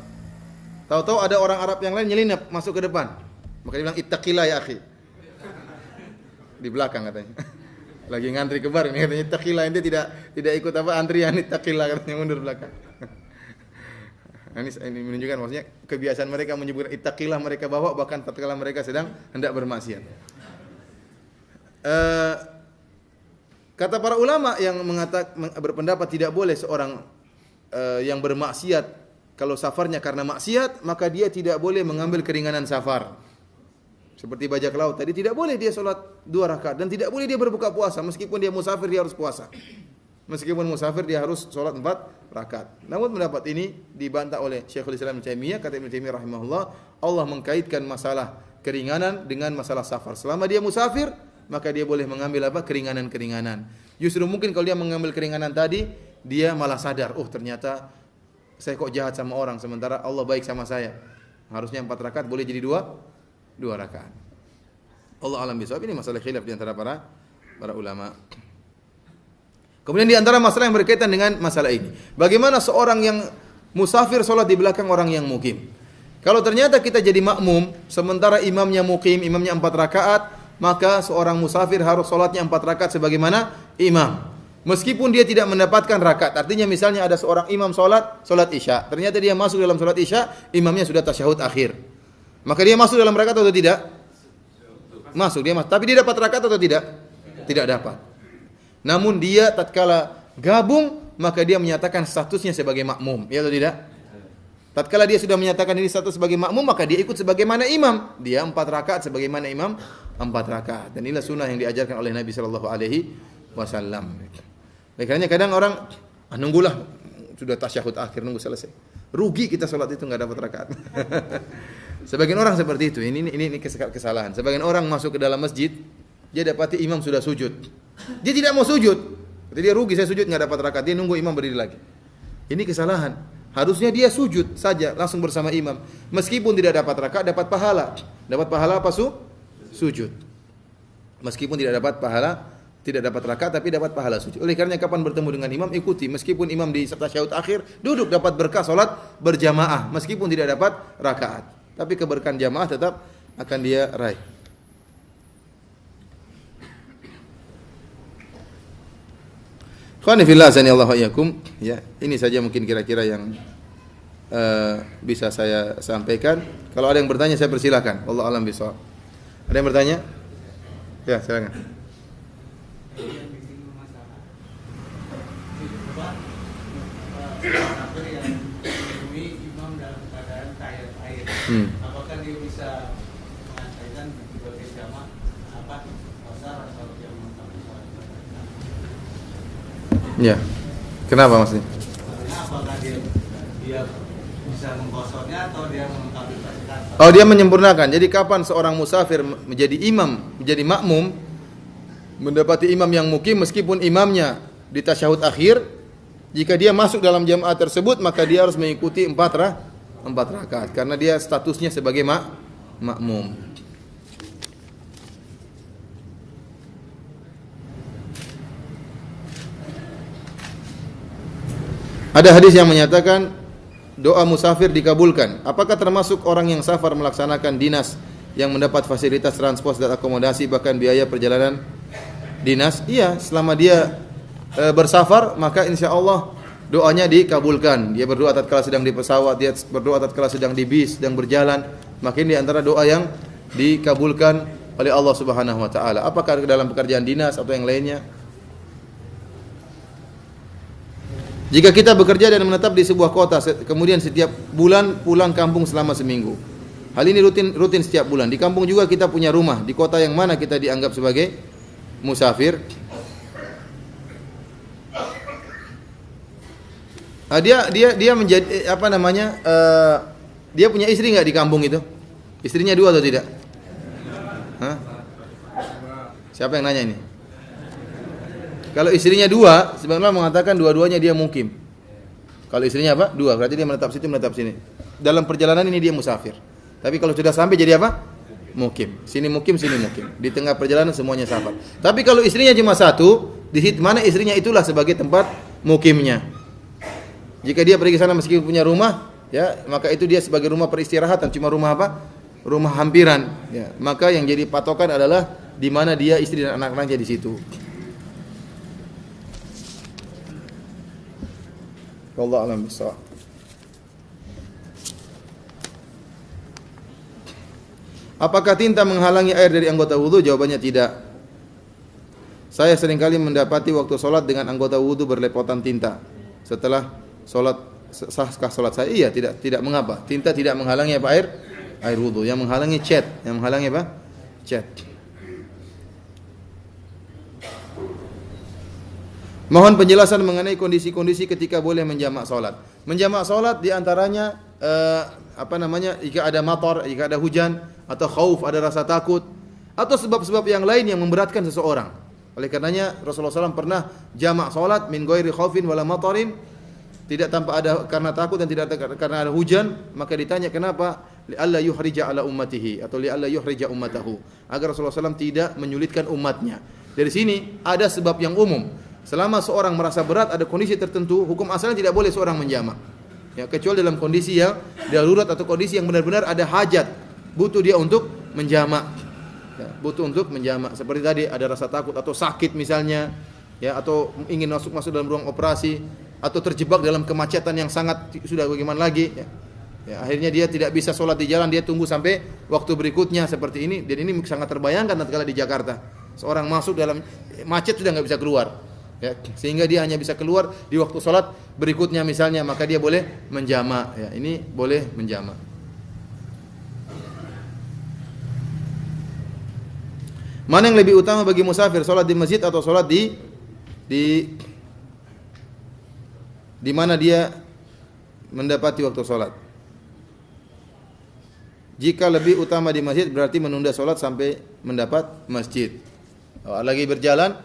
Tahu-tahu ada orang Arab yang lain nyelinap masuk ke depan. Maka dia bilang ittaqillah ya akhi. Di belakang katanya. Lagi ngantri ke bar ini katanya ittaqillah, ente tidak ikut apa antrian, ittaqillah katanya, mundur belakang. Ini menunjukkan maksudnya kebiasaan mereka menyebut ittaqillah mereka bawa bahkan tatkala mereka sedang hendak bermaksiat. Kata para ulama yang berpendapat tidak boleh seorang yang bermaksiat kalau safarnya karena maksiat, maka dia tidak boleh mengambil keringanan safar. Seperti bajak laut tadi, tidak boleh dia sholat 2 rakaat dan tidak boleh dia berbuka puasa meskipun dia musafir dia harus puasa. Meskipun musafir dia harus sholat 4 rakaat. Namun pendapat ini dibantah oleh Syekhul Islam Ibnu Taimiyah. Kata Ibnu Taimiyah rahimahullah, Allah mengkaitkan masalah keringanan dengan masalah safar. Selama dia musafir, maka dia boleh mengambil apa? Keringanan-keringanan. Justru mungkin kalau dia mengambil keringanan tadi, dia malah sadar, oh ternyata saya kok jahat sama orang, sementara Allah baik sama saya. Harusnya 4 rakaat, boleh jadi 2 rakaat. Allah alam bisawab. Ini masalah khilaf di antara para ulama. Kemudian di antara masalah yang berkaitan dengan masalah ini, bagaimana seorang yang musafir sholat di belakang orang yang mukim? Kalau ternyata kita jadi makmum, sementara imamnya mukim, imamnya 4 rakaat, maka seorang musafir harus sholatnya 4 rakaat sebagaimana imam. Meskipun dia tidak mendapatkan rakaat. Artinya misalnya ada seorang imam sholat isya, ternyata dia masuk dalam sholat isya, imamnya sudah tasyahud akhir. Maka dia masuk dalam rakaat atau tidak? Masuk, dia masuk. Tapi dia dapat rakaat atau tidak? Tidak dapat. Namun dia tatkala gabung, maka dia menyatakan statusnya sebagai makmum, ya atau tidak? Tatkala dia sudah menyatakan ini status sebagai makmum, maka dia ikut sebagaimana imam. Dia 4 rakaat sebagaimana imam 4 rakaat. Dan inilah sunnah yang diajarkan oleh Nabi sallallahu alaihi wasallam. Makanya kadang orang nunggulah sudah tasyahud akhir, nunggu selesai. Rugi kita salat itu enggak dapat rakaat. Sebagian orang seperti itu. Ini kesalahan. Sebagian orang masuk ke dalam masjid, dia dapati imam sudah sujud. Dia tidak mau sujud. Jadi dia rugi, saya sujud enggak dapat rakaat. Dia nunggu imam berdiri lagi. Ini kesalahan. Harusnya dia sujud saja langsung bersama imam. Meskipun tidak dapat rakaat, dapat pahala. Dapat pahala apa sujud. Meskipun tidak dapat pahala, tidak dapat rakaat tapi dapat pahala sujud. Oleh karena kapan bertemu dengan imam, ikuti. Meskipun imam di tasyahud akhir, duduk dapat berkah salat berjamaah meskipun tidak dapat rakaat. Tapi keberkahan jamaah tetap akan dia raih. Khani fillah sanallahu iyyakum. Ya, ini saja mungkin kira-kira yang bisa saya sampaikan. Kalau ada yang bertanya saya persilakan. Wallahu alam bishawab. Ada yang bertanya? Ya, silakan. Apakah dia bisa mengatakan sebagai jamaah apa pasar atau jamaah? Ya. Kenapa maksudnya? Apakah dia bisa mengkosongnya atau dia melengkapi pasukan? Oh, dia menyempurnakan. Jadi kapan seorang musafir menjadi imam, menjadi makmum, mendapati imam yang mukim meskipun imamnya di tasyahud akhir, jika dia masuk dalam jamaah tersebut maka dia harus mengikuti 4 rakaat karena dia statusnya sebagai makmum. Ada hadis yang menyatakan doa musafir dikabulkan. Apakah termasuk orang yang safar melaksanakan dinas yang mendapat fasilitas transport dan akomodasi bahkan biaya perjalanan dinas? Iya, selama dia bersafar maka insya Allah doanya dikabulkan. Dia berdoa tatkala sedang di pesawat, dia berdoa tatkala sedang di bis, sedang berjalan. Maka ini di antara doa yang dikabulkan oleh Allah Subhanahu wa taala. Apakah dalam pekerjaan dinas atau yang lainnya? Jika kita bekerja dan menetap di sebuah kota, kemudian setiap bulan pulang kampung selama seminggu. Hal ini rutin setiap bulan. Di kampung juga kita punya rumah. Di kota yang mana kita dianggap sebagai musafir? Dia menjadi apa namanya? Dia punya istri nggak di kampung itu? Istrinya 2 atau tidak? Hah? Siapa yang nanya ini? Kalau istrinya 2, sebenarnya mengatakan dua-duanya dia mukim. Kalau istrinya apa? 2, berarti dia menetap situ, menetap sini. Dalam perjalanan ini dia musafir. Tapi kalau sudah sampai jadi apa? Mukim. Sini mukim, sini mukim. Di tengah perjalanan semuanya safar. Tapi kalau istrinya cuma 1, di situ mana istrinya itulah sebagai tempat mukimnya. Jika dia pergi sana meskipun punya rumah, ya, maka itu dia sebagai rumah peristirahatan, cuma rumah apa? Rumah hampiran, ya. Maka yang jadi patokan adalah di mana dia istri dan anak-anaknya di situ. Wallahu a'lam bishawab. Apakah tinta menghalangi air dari anggota wudu? Jawabannya tidak. Saya seringkali mendapati waktu sholat dengan anggota wudu berlepotan tinta. Setelah sholat, sahkah sholat saya? Iya, tidak mengapa. Tinta tidak menghalangi apa? Air wudu. Yang menghalangi cat. Yang menghalangi apa? Cat. Mohon penjelasan mengenai kondisi-kondisi ketika boleh menjamak salat. Menjamak salat di antaranya jika ada matar, jika ada hujan atau khauf, ada rasa takut atau sebab-sebab yang lain yang memberatkan seseorang. Oleh karenanya Rasulullah SAW pernah jamak salat min ghairi khaufin wala matarin, tidak tanpa ada karena takut dan tidak karena ada hujan. Maka ditanya kenapa? Li'alla yuhrija ala ummatihi atau li'alla yuhrija ummatahu, agar Rasulullah SAW tidak menyulitkan umatnya. Dari sini ada sebab yang umum. Selama seorang merasa berat, ada kondisi tertentu, hukum asalnya tidak boleh seorang menjamak. Ya, kecuali dalam kondisi yang darurat atau kondisi yang benar-benar ada hajat, butuh dia untuk menjamak. Ya, butuh untuk menjamak. Seperti tadi ada rasa takut atau sakit misalnya, ya, atau ingin masuk dalam ruang operasi, atau terjebak dalam kemacetan yang sangat sudah bagaimana lagi. Ya. Ya, akhirnya dia tidak bisa sholat di jalan, dia tunggu sampai waktu berikutnya seperti ini. Dan ini sangat terbayangkan tatkala di Jakarta. Seorang masuk dalam macet sudah nggak bisa keluar. Ya, sehingga dia hanya bisa keluar di waktu sholat berikutnya misalnya, maka dia boleh menjamak. Ya, ini boleh menjamak. Mana yang lebih utama bagi musafir, sholat di masjid atau sholat di mana dia mendapati waktu sholat? Jika lebih utama di masjid, berarti menunda sholat sampai mendapat masjid. Lagi berjalan,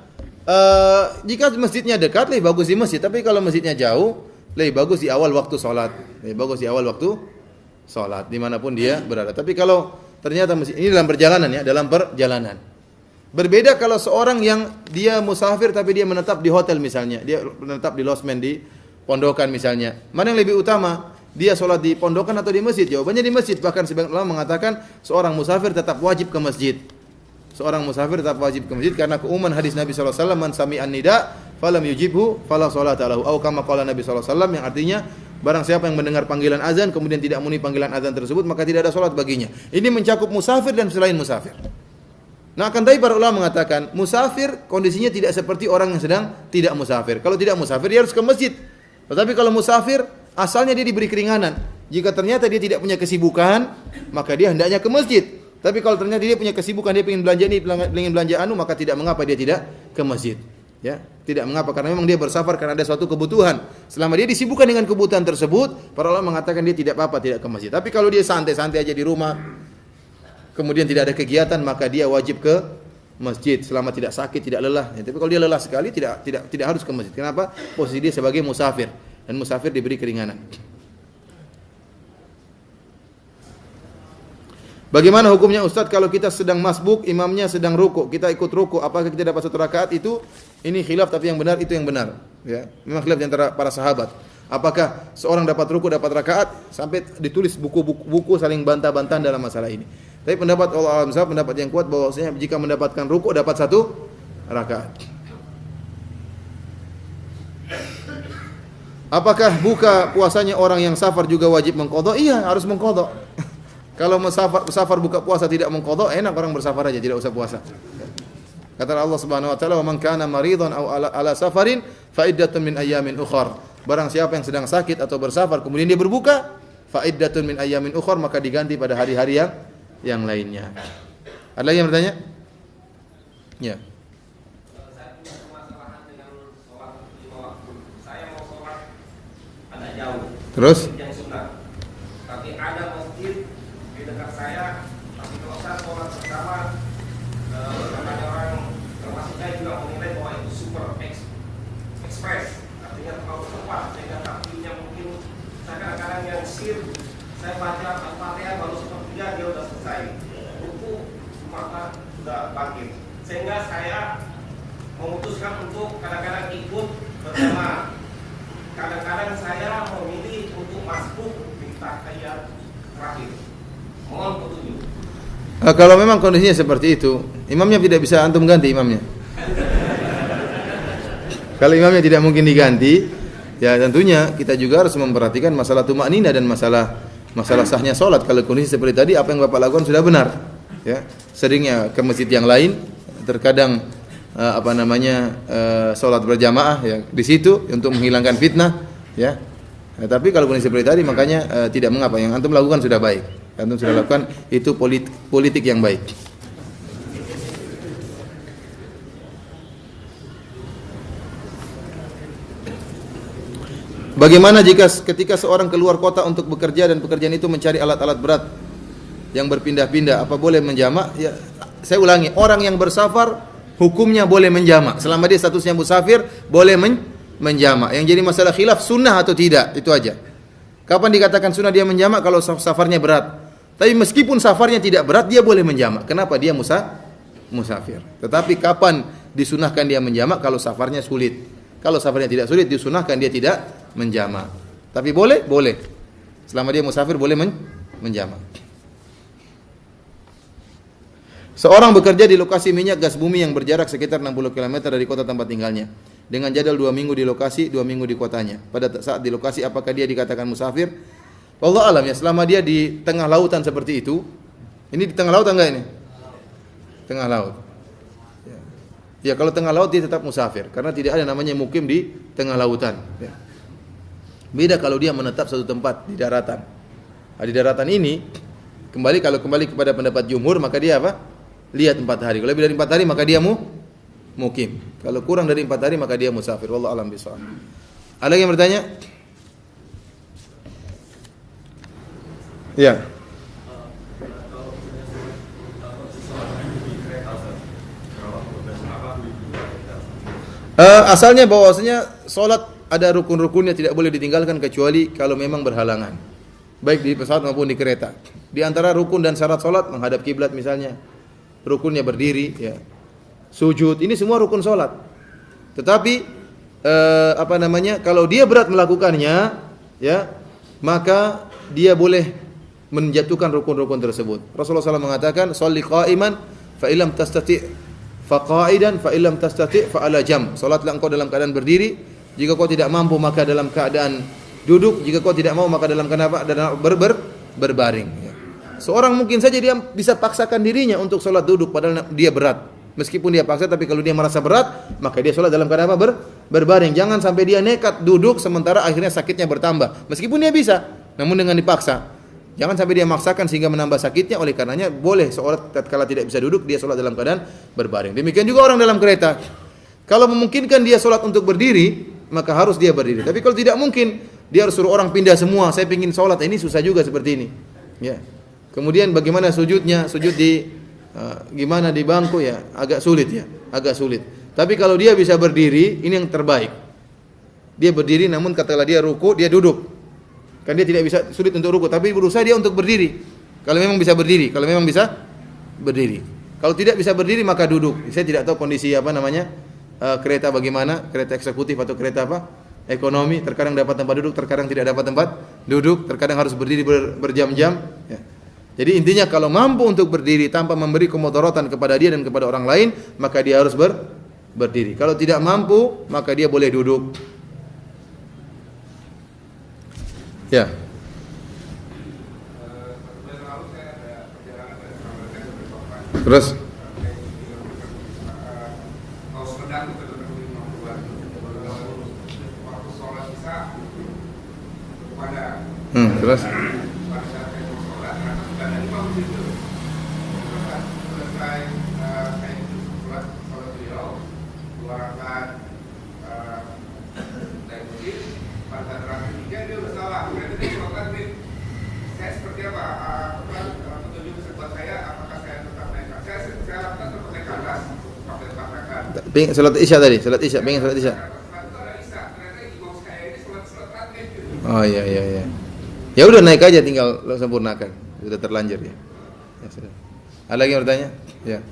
jika masjidnya dekat, lebih bagus di masjid. Tapi kalau masjidnya jauh, lebih bagus di awal waktu sholat. Lebih bagus di awal waktu sholat, dimanapun dia berada. Tapi kalau ternyata masjid ini dalam perjalanan, ya, dalam perjalanan. Berbeda kalau seorang yang dia musafir tapi dia menetap di hotel misalnya, dia menetap di losmen di pondokan misalnya. Mana yang lebih utama? Dia sholat di pondokan atau di masjid? Jawabannya di masjid. Bahkan sebagian ulama mengatakan seorang musafir tetap wajib ke masjid. Seorang musafir tetap wajib ke masjid karena keumuman hadis Nabi sallallahu alaihi wasallam, man sami'an nida falam yujibhu fala sholata lahu, atau kama qala Nabi sallallahu alaihi wasallam, yang artinya barang siapa yang mendengar panggilan azan kemudian tidak memenuhi panggilan azan tersebut, maka tidak ada salat baginya. Ini mencakup musafir dan selain musafir. Nah, akan tapi para ulama mengatakan musafir kondisinya tidak seperti orang yang sedang tidak musafir. Kalau tidak musafir dia harus ke masjid. Tetapi kalau musafir asalnya dia diberi keringanan. Jika ternyata dia tidak punya kesibukan, maka dia hendaknya ke masjid. Tapi kalau ternyata dia punya kesibukan, dia ingin belanja ini, ingin belanja anu, maka tidak mengapa dia tidak ke masjid. Ya, tidak mengapa karena memang dia bersafar karena ada suatu kebutuhan. Selama dia disibukkan dengan kebutuhan tersebut, para ulama mengatakan dia tidak apa-apa tidak ke masjid. Tapi kalau dia santai-santai aja di rumah, kemudian tidak ada kegiatan, maka dia wajib ke masjid selama tidak sakit, tidak lelah. Ya, tapi kalau dia lelah sekali tidak harus ke masjid. Kenapa? Posisi dia sebagai musafir. Dan musafir diberi keringanan. Bagaimana hukumnya Ustaz kalau kita sedang masbuk, imamnya sedang rukuk, kita ikut rukuk, apakah kita dapat satu rakaat itu? Ini khilaf, tapi yang benar itu yang benar. Ya, memang khilaf di antara para sahabat. Apakah seorang dapat rukuk, dapat rakaat, sampai ditulis buku saling bantah-bantahan dalam masalah ini. Tapi pendapat Allah Alam Sahab, pendapat yang kuat bahwasanya jika mendapatkan rukuk dapat satu rakaat. Apakah buka puasanya orang yang safar juga wajib mengqadha? Iya, harus mengqadha. Kalau safar buka puasa tidak mengqadha, enak orang bersafar aja, tidak usah puasa. Kata Allah Subhanahu wa taala, "Wa man kana maridan aw ala safarin fa iddatun min ayyamin ukhra." Barang siapa yang sedang sakit atau bersafar kemudian dia berbuka, fa iddatun min ayyamin ukhra, maka diganti pada hari-hari yang lainnya. Ada lagi yang bertanya? Ya. Terus? Yang sunnah. Tapi ada masjid di dekat saya, tapi kalau saya sholat bersama, katanya orang termasuk saya juga menilai bahwa itu super express, artinya terlalu cepat sehingga takdirnya mungkin saya kadang-kadang yang saya baca Al-Fatihah baru sepertiga dia sudah selesai, buku maka sudah bangkit, sehingga saya memutuskan untuk kadang-kadang ikut bersama. Kadang-kadang saya memilih untuk masbuk di tahiyat terakhir. Mohon petunjuk. Kalau memang kondisinya seperti itu, imamnya tidak bisa antum ganti imamnya. Kalau imamnya tidak mungkin diganti, ya tentunya kita juga harus memperhatikan masalah tumakninah dan masalah sahnya sholat. Kalau kondisi seperti tadi, apa yang Bapak lakukan sudah benar. Ya, seringnya ke masjid yang lain, terkadang sholat berjamaah ya di situ untuk menghilangkan fitnah ya. Tapi kalau kondisi seperti tadi makanya tidak mengapa, yang antum lakukan sudah baik. Antum sudah lakukan itu politik yang baik. Bagaimana jika ketika seorang keluar kota untuk bekerja dan pekerjaan itu mencari alat-alat berat yang berpindah-pindah, apa boleh menjamak? Ya, saya ulangi, orang yang bersafar hukumnya boleh menjamak. Selama dia statusnya musafir, boleh menjamak. Yang jadi masalah khilaf sunnah atau tidak, itu aja. Kapan dikatakan sunnah dia menjamak? Kalau safarnya berat. Tapi meskipun safarnya tidak berat, dia boleh menjamak. Kenapa? Dia musafir. Tetapi kapan disunahkan dia menjamak? Kalau safarnya sulit. Kalau safarnya tidak sulit, disunahkan dia tidak menjamak. Tapi boleh? Boleh. Selama dia musafir, boleh menjamak. Seorang bekerja di lokasi minyak gas bumi yang berjarak sekitar 60 km dari kota tempat tinggalnya. Dengan jadwal 2 minggu di lokasi, 2 minggu di kotanya. Pada saat di lokasi, apakah dia dikatakan musafir? Wallahu alam ya, selama dia di tengah lautan seperti itu. Ini di tengah laut enggak ini? Tengah laut. Ya, kalau tengah laut dia tetap musafir. Karena tidak ada namanya mukim di tengah lautan. Ya. Beda kalau dia menetap satu tempat di daratan. Nah, di daratan ini, kalau kembali kepada pendapat jumhur, maka dia apa? Lihat 4 hari. Kalau lebih dari 4 hari, maka dia mukim. Kalau kurang dari 4 hari, maka dia musafir. Wallahu a'lam bishawab. Ada yang bertanya? Ya. Asalnya bahwasanya salat ada rukun-rukunnya, tidak boleh ditinggalkan kecuali kalau memang berhalangan. Baik di pesawat maupun di kereta. Di antara rukun dan syarat salat menghadap kiblat misalnya. Rukunnya berdiri, ya. Sujud, ini semua rukun salat. Tetapi kalau dia berat melakukannya, ya, maka dia boleh menjatuhkan rukun-rukun tersebut. Rasulullah SAW mengatakan, "Shalli qa'iman fa illam tastati' fa qa'idan fa illam tastati' fa ala jam." Salatlah engkau dalam keadaan berdiri, jika kau tidak mampu maka dalam keadaan duduk, jika kau tidak mau maka dalam keadaan berbaring. Ya. Seorang mungkin saja dia bisa paksakan dirinya untuk salat duduk padahal dia berat. Meskipun dia paksa, tapi kalau dia merasa berat, maka dia salat dalam keadaan apa? Berbaring. Jangan sampai dia nekat duduk sementara akhirnya sakitnya bertambah. Meskipun dia bisa, namun dengan dipaksa. Jangan sampai dia maksakan sehingga menambah sakitnya. Oleh karenanya boleh seorang tatkala tidak bisa duduk, dia salat dalam keadaan berbaring. Demikian juga orang dalam kereta. Kalau memungkinkan dia salat untuk berdiri, maka harus dia berdiri. Tapi kalau tidak mungkin, dia harus suruh orang pindah semua. Saya ingin salat, ini susah juga seperti ini. Ya. Kemudian bagaimana sujudnya? Sujud di gimana di bangku, ya, agak sulit ya, agak sulit. Tapi kalau dia bisa berdiri, ini yang terbaik. Dia berdiri, namun katakanlah dia ruku, dia duduk. Kan dia tidak bisa, sulit untuk ruku, tapi berusaha dia untuk berdiri. Kalau memang bisa berdiri, Kalau tidak bisa berdiri maka duduk. Saya tidak tahu kondisi kereta bagaimana, kereta eksekutif atau kereta ekonomi. Terkadang dapat tempat duduk, terkadang tidak dapat tempat duduk, terkadang harus berdiri berjam-jam. Ya. Jadi intinya kalau mampu untuk berdiri tanpa memberi kemudaratan kepada dia dan kepada orang lain, maka dia harus berdiri. Kalau tidak mampu, maka dia boleh duduk. Ya. Terus? Terus? Salat Isya tadi, pengen salat Isya. Oh iya. Ya udah naik aja, tinggal lo sempurnakan. Sudah terlanjur ya. Ya sudah. Ada lagi yang bertanya? Ya.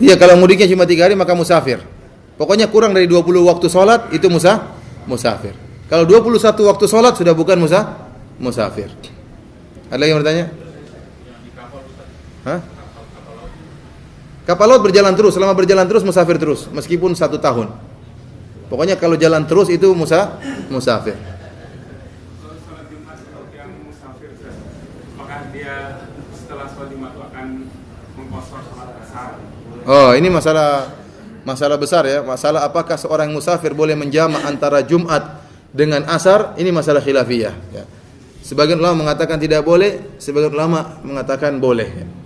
Iya, kalau mudiknya cuma 3 hari maka musafir. Pokoknya kurang dari 20 waktu sholat itu musafir. Kalau 21 waktu sholat sudah bukan musafir. Ada lagi yang bertanya? Hah? Kapal laut berjalan terus, selama berjalan terus musafir terus, meskipun 1 tahun. Pokoknya kalau jalan terus itu musafir. Salat Jumat yang musafir, apakah dia setelah salat Jumat akan mengqashar salat asar? Oh, ini masalah besar ya. Masalah apakah seorang musafir boleh menjamak antara Jumat dengan asar, ini masalah khilafiyah ya. Sebagian ulama mengatakan tidak boleh, sebagian ulama mengatakan boleh.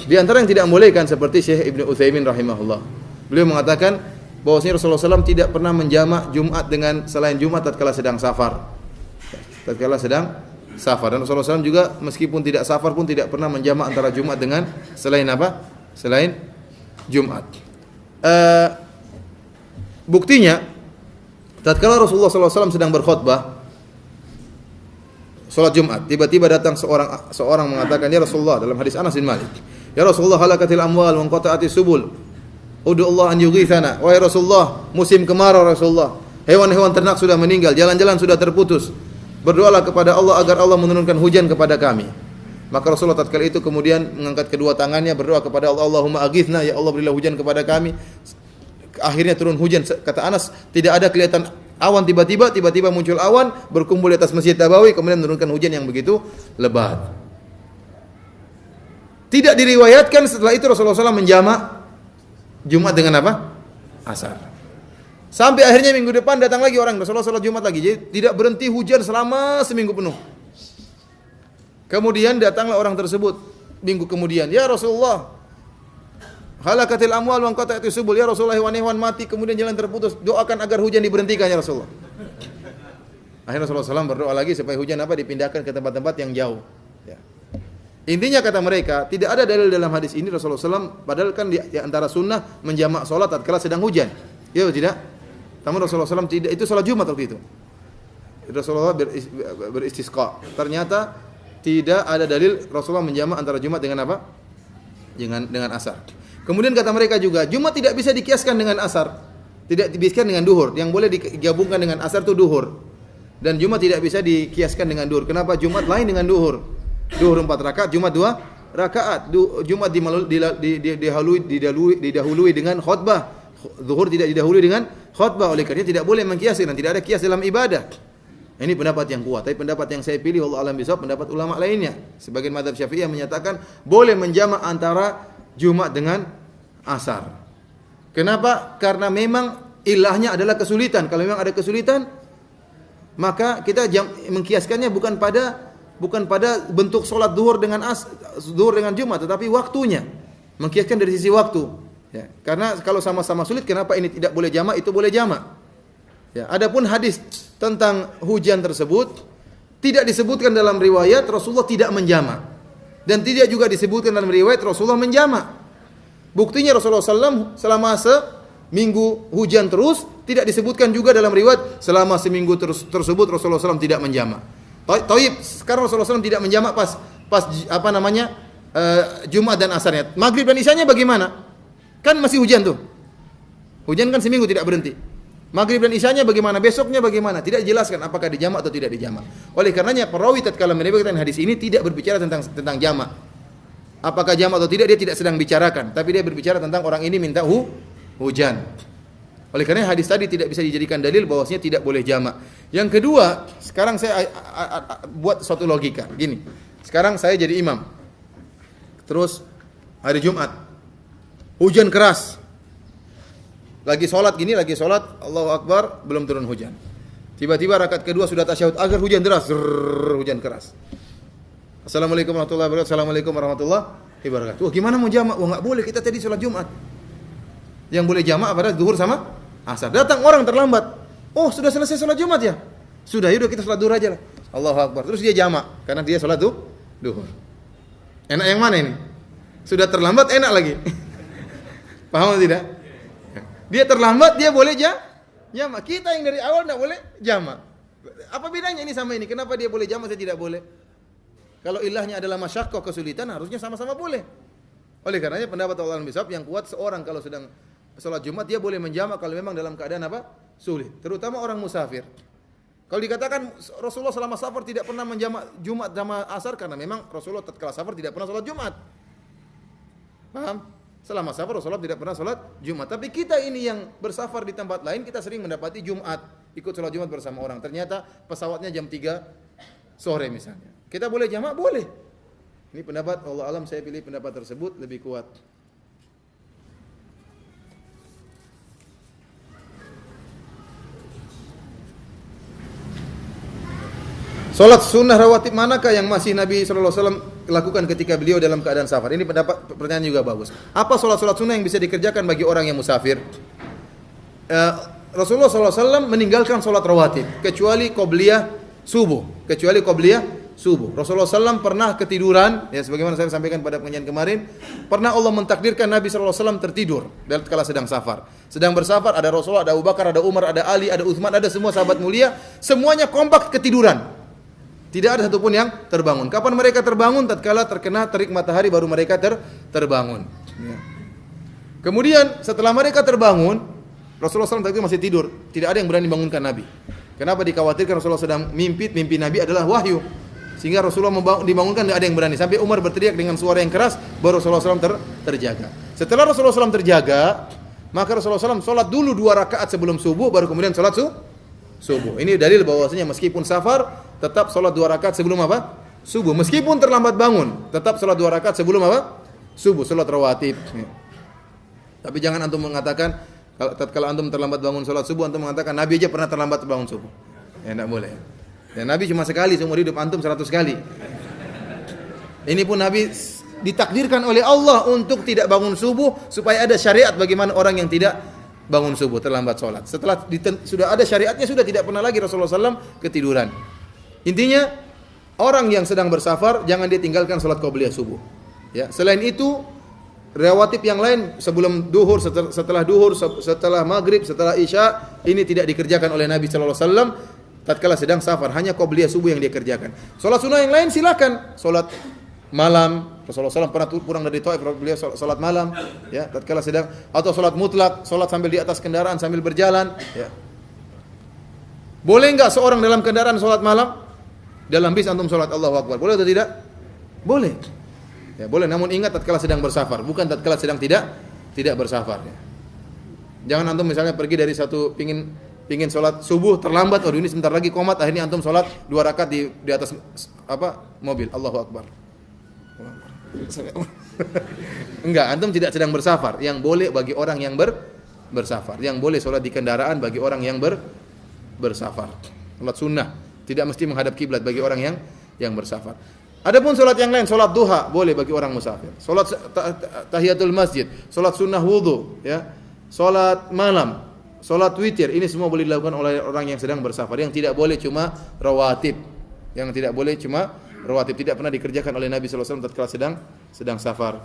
Di antara yang tidak membolehkan seperti Syekh Ibnu Utsaimin rahimahullah. Beliau mengatakan bahwasanya Rasulullah SAW tidak pernah menjamak Jumat dengan selain Jumat tatkala sedang safar. Tatkala sedang safar, dan Rasulullah SAW juga meskipun tidak safar pun tidak pernah menjamak antara Jumat dengan selain apa? Selain Jumat. Buktinya tatkala Rasulullah SAW sedang berkhutbah salat Jumat, tiba-tiba datang seorang mengatakan, "Ya Rasulullah," dalam hadis Anas bin Malik, "Ya Rasulullah, halakatil amwal wa inqata'atis subul. Ud'u Allah an yughithana." Wahai Rasulullah, musim kemarau Rasulullah. Hewan-hewan ternak sudah meninggal, jalan-jalan sudah terputus. Berdoalah kepada Allah agar Allah menurunkan hujan kepada kami. Maka Rasulullah tatkala itu kemudian mengangkat kedua tangannya berdoa kepada Allah, "Allahumma aghithna, ya Allah berilah hujan kepada kami." Akhirnya turun hujan. Kata Anas, tidak ada kelihatan awan, tiba-tiba muncul awan berkumpul di atas Masjid Nabawi kemudian menurunkan hujan yang begitu lebat. Tidak diriwayatkan setelah itu Rasulullah SAW menjamak Jumat dengan apa? Asar. Sampai akhirnya minggu depan datang lagi orang, Rasulullah SAW Jumat lagi. Jadi tidak berhenti hujan selama seminggu penuh. Kemudian datanglah orang tersebut minggu kemudian, "Ya Rasulullah, halakatil amwal wa inqata'atis subul." Ya Rasulullah, hewan-hewan mati kemudian jalan terputus. Doakan agar hujan diberhentikan ya Rasulullah. Akhirnya Rasulullah SAW berdoa lagi supaya hujan apa? Dipindahkan ke tempat-tempat yang jauh. Ya. Intinya kata mereka, tidak ada dalil dalam hadis ini Rasulullah SAW, padahal kan di antara sunnah menjamak sholat tatkala sedang hujan. Ya atau tidak? Namun Rasulullah SAW tidak, itu sholat Jumat waktu itu. Rasulullah beristisqa. Ternyata tidak ada dalil Rasulullah menjamak antara Jumat dengan apa? Dengan asar. Kemudian kata mereka juga, Jumat tidak bisa dikiaskan dengan asar. Tidak dikiaskan dengan duhur. Yang boleh digabungkan dengan asar itu duhur. Dan Jumat tidak bisa dikiaskan dengan duhur. Kenapa? Jumat lain dengan duhur. Duhur 4 rakaat, Jumat 2 rakaat. Jumat didahului dengan khutbah. Zuhur tidak didahului dengan khutbah. Oleh karena tidak boleh mengkiaskan, dan tidak ada kias dalam ibadah. Ini pendapat yang kuat, tapi pendapat yang saya pilih wallahu a'lam bishawab, pendapat ulama lainnya. Sebagian mazhab Syafi'iyah menyatakan boleh menjamak antara Jumat dengan asar. Kenapa? Karena memang ilahnya adalah kesulitan. Kalau memang ada kesulitan, maka kita mengkiaskannya bukan pada bentuk solat zuhur dengan Jumat, tetapi waktunya. Mengkiaskan dari sisi waktu. Ya, karena kalau sama-sama sulit, kenapa ini tidak boleh jamak, itu boleh jamak? Ya, adapun hadis tentang hujan tersebut tidak disebutkan dalam riwayat Rasulullah tidak menjamak, dan tidak juga disebutkan dalam riwayat Rasulullah menjamak. Buktinya Rasulullah SAW selama seminggu hujan terus, tidak disebutkan juga dalam riwayat selama seminggu tersebut Rasulullah SAW tidak menjamak. Taib, sekarang Rasulullah SAW tidak menjamak pas Jumat dan asarnya. Maghrib dan isyanya bagaimana? Kan masih hujan tuh. Hujan kan seminggu tidak berhenti. Maghrib dan isyanya bagaimana? Besoknya bagaimana? Tidak dijelaskan apakah dijamak atau tidak dijamak. Oleh karenanya perawi tatkala meriwayatkan hadis ini tidak berbicara tentang jamak. Apakah jamak atau tidak dia tidak sedang bicarakan, tapi dia berbicara tentang orang ini minta hujan. Oleh karena hadis tadi tidak bisa dijadikan dalil bahwasanya tidak boleh jamak. Yang kedua, sekarang saya buat suatu logika. Gini. Sekarang saya jadi imam. Terus hari Jumat. Hujan keras. Lagi sholat, Allahu Akbar, belum turun hujan. Tiba-tiba rakaat kedua sudah tasyahud akhir, hujan deras, hujan keras. Assalamualaikum warahmatullahi wabarakatuh. Assalamualaikum warahmatullahi wabarakatuh. Gimana mau jamak? Nggak boleh, kita tadi sholat Jumat. Yang boleh jamak pada zuhur sama asar. Datang orang terlambat. Oh, sudah selesai sholat Jumat ya? Sudah, yaudah kita sholat zuhur aja lah. Allahu Akbar. Terus dia jamak karena dia sholat zuhur. Enak yang mana ini? Sudah terlambat enak lagi. Paham atau tidak? Dia terlambat, dia boleh jamak. Kita yang dari awal tidak boleh jamak. Apa bedanya ini sama ini? Kenapa dia boleh jamak, saya tidak boleh? Kalau ilahnya adalah masyaqqah, kesulitan, harusnya sama-sama boleh. Oleh karenanya pendapat ulama mazhab yang kuat, seorang kalau sedang sholat Jumat dia boleh menjamak kalau memang dalam keadaan apa? Sulit. Terutama orang musafir. Kalau dikatakan Rasulullah selama safar tidak pernah menjamak Jumat sama asar karena memang Rasulullah tatkala safar tidak pernah sholat Jumat. Paham? Selama safar Rasulullah tidak pernah sholat Jumat. Tapi kita ini yang bersafar di tempat lain, kita sering mendapati Jumat, ikut sholat Jumat bersama orang. Ternyata pesawatnya jam 3 sore misalnya. Kita boleh jamak? Boleh. Ini pendapat Allah alam, saya pilih pendapat tersebut lebih kuat. Salat sunnah rawatib manakah yang masih Nabi sallallahu alaihi wasallam lakukan ketika beliau dalam keadaan safar? Ini pertanyaan juga bagus. Apa salat-salat sunnah yang bisa dikerjakan bagi orang yang musafir? Rasulullah sallallahu alaihi wasallam meninggalkan salat rawatib kecuali qobliyah subuh. Rasulullah SAW pernah ketiduran, ya sebagaimana saya sampaikan pada pengajian kemarin, pernah Allah mentakdirkan Nabi sallallahu alaihi wasallam tertidur dalam kala sedang safar. Sedang bersafar, ada Rasulullah, ada Abu Bakar, ada Umar, ada Ali, ada Utsman, ada semua sahabat mulia, semuanya kompak ketiduran. Tidak ada satupun yang terbangun. Kapan mereka terbangun? Tatkala terkena terik matahari baru mereka terbangun. Ya. Kemudian setelah mereka terbangun, Rasulullah SAW tadi masih tidur. Tidak ada yang berani bangunkan Nabi. Kenapa? Dikhawatirkan Rasulullah sedang mimpi Nabi adalah wahyu. Sehingga Rasulullah dibangunkan, tidak ada yang berani. Sampai Umar berteriak dengan suara yang keras, baru Rasulullah SAW terjaga. Setelah Rasulullah SAW terjaga, maka Rasulullah SAW sholat dulu 2 rakaat sebelum subuh, baru kemudian sholat subuh. Ini dalil bahwasanya meskipun safar, tetap sholat 2 rakaat sebelum apa? Subuh. Meskipun terlambat bangun, tetap sholat 2 rakaat sebelum apa? Subuh, sholat rawatib. Tapi jangan antum mengatakan, kalau antum terlambat bangun sholat subuh, antum mengatakan Nabi aja pernah terlambat bangun subuh. Ya tidak boleh. Ya, Nabi cuma sekali seumur hidup, antum 100 kali. Ini pun Nabi ditakdirkan oleh Allah untuk tidak bangun subuh supaya ada syariat bagaimana orang yang tidak bangun subuh, terlambat sholat. Setelah sudah ada syariatnya, sudah tidak pernah lagi Rasulullah SAW ketiduran. Intinya orang yang sedang bersafar jangan dia tinggalkan sholat qabliyah subuh. Ya, selain itu rawatib yang lain sebelum duhur, setelah duhur, setelah maghrib, setelah isya, ini tidak dikerjakan oleh Nabi sallallahu alaihi wasallam tatkala sedang safar, hanya qabliyah subuh yang dia kerjakan. Salat sunnah yang lain silakan. Salat malam, Rasulullah SAW pernah pulang dari Taif, beliau salat malam, ya, tatkala sedang, atau salat mutlak, salat sambil di atas kendaraan sambil berjalan, ya. Boleh enggak seorang dalam kendaraan salat malam? Dalam bis antum salat Allahu Akbar. Boleh atau tidak? Boleh. Ya, boleh, namun ingat tatkala sedang bersafar, bukan tatkala sedang tidak bersafar, ya. Jangan antum misalnya pergi dari satu pingin sholat subuh terlambat, ini sebentar lagi qomat, akhirnya antum sholat 2 rakaat di atas mobil. Allahu Akbar. Enggak, antum tidak sedang bersafar. Yang boleh bagi orang yang bersafar. Yang boleh sholat di kendaraan bagi orang yang bersafar. Sholat sunnah, tidak mesti menghadap kiblat bagi orang yang bersafar. Adapun sholat yang lain, sholat duha boleh bagi orang musafir. Sholat tahiyatul masjid, sholat sunnah wudu, ya, sholat malam, sholat witir, ini semua boleh dilakukan oleh orang yang sedang bersafar. Yang tidak boleh cuma rawatib. Tidak pernah dikerjakan oleh Nabi sallallahu alaihi wasallam tatkala sedang safar.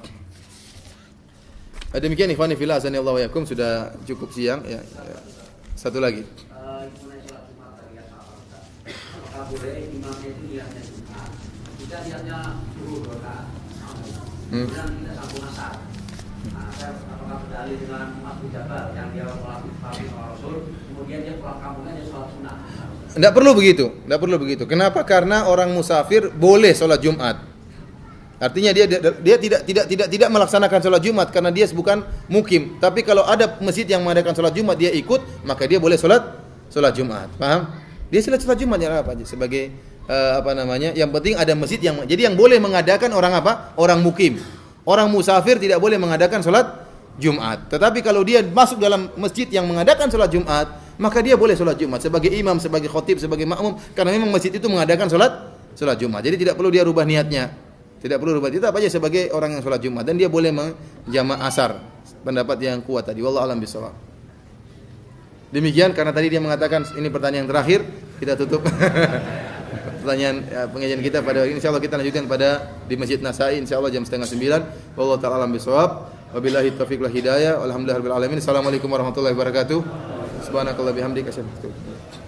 Demikian ikhwani fillah, azanillahu wa yakum, sudah cukup siang, ya. Satu lagi. Apakah boleh imamnya itu lihatnya Jumat, kita lihatnya dulu rakaat, kemudian kita sambung asar. Nah, apakah berdalil dengan Abu Jabal yang dia melakukan sama Rasul, kemudian dia pulang kampungnya dia sholat sunnah? Tidak perlu begitu. Kenapa? Karena orang musafir boleh sholat Jumat. Artinya dia tidak melaksanakan sholat Jumat karena dia bukan mukim. Tapi kalau ada masjid yang mengadakan sholat Jumat, dia ikut, maka dia boleh sholat Jumat. Paham? Dia sholat Jumat ya apa aja sebagai yang penting ada masjid yang boleh mengadakan orang apa? Orang mukim. Orang musafir tidak boleh mengadakan sholat Jumat. Tetapi kalau dia masuk dalam masjid yang mengadakan sholat Jumat, maka dia boleh sholat Jumat sebagai imam, sebagai khotib, sebagai makmum, karena memang masjid itu mengadakan sholat Jumat. Jadi tidak perlu dia rubah niatnya. Tidak perlu rubah, tetap aja sebagai orang yang sholat Jumat, dan dia boleh menjamak asar. Pendapat yang kuat tadi. Wallahu a'lam bishawab. Demikian, karena tadi dia mengatakan ini pertanyaan terakhir, kita tutup pertanyaan pengajian kita pada hari ini. Insyaallah kita lanjutkan di Masjid Nasai insyaallah jam 8:30. Wallahu ta'ala a'lam bishawab. Wabillahi taufiq wal hidayah. Alhamdulillahirabbil alamin. Assalamualaikum warahmatullahi wabarakatuh. Subhanakallah bihamdika asyhadu an la ilaha illa anta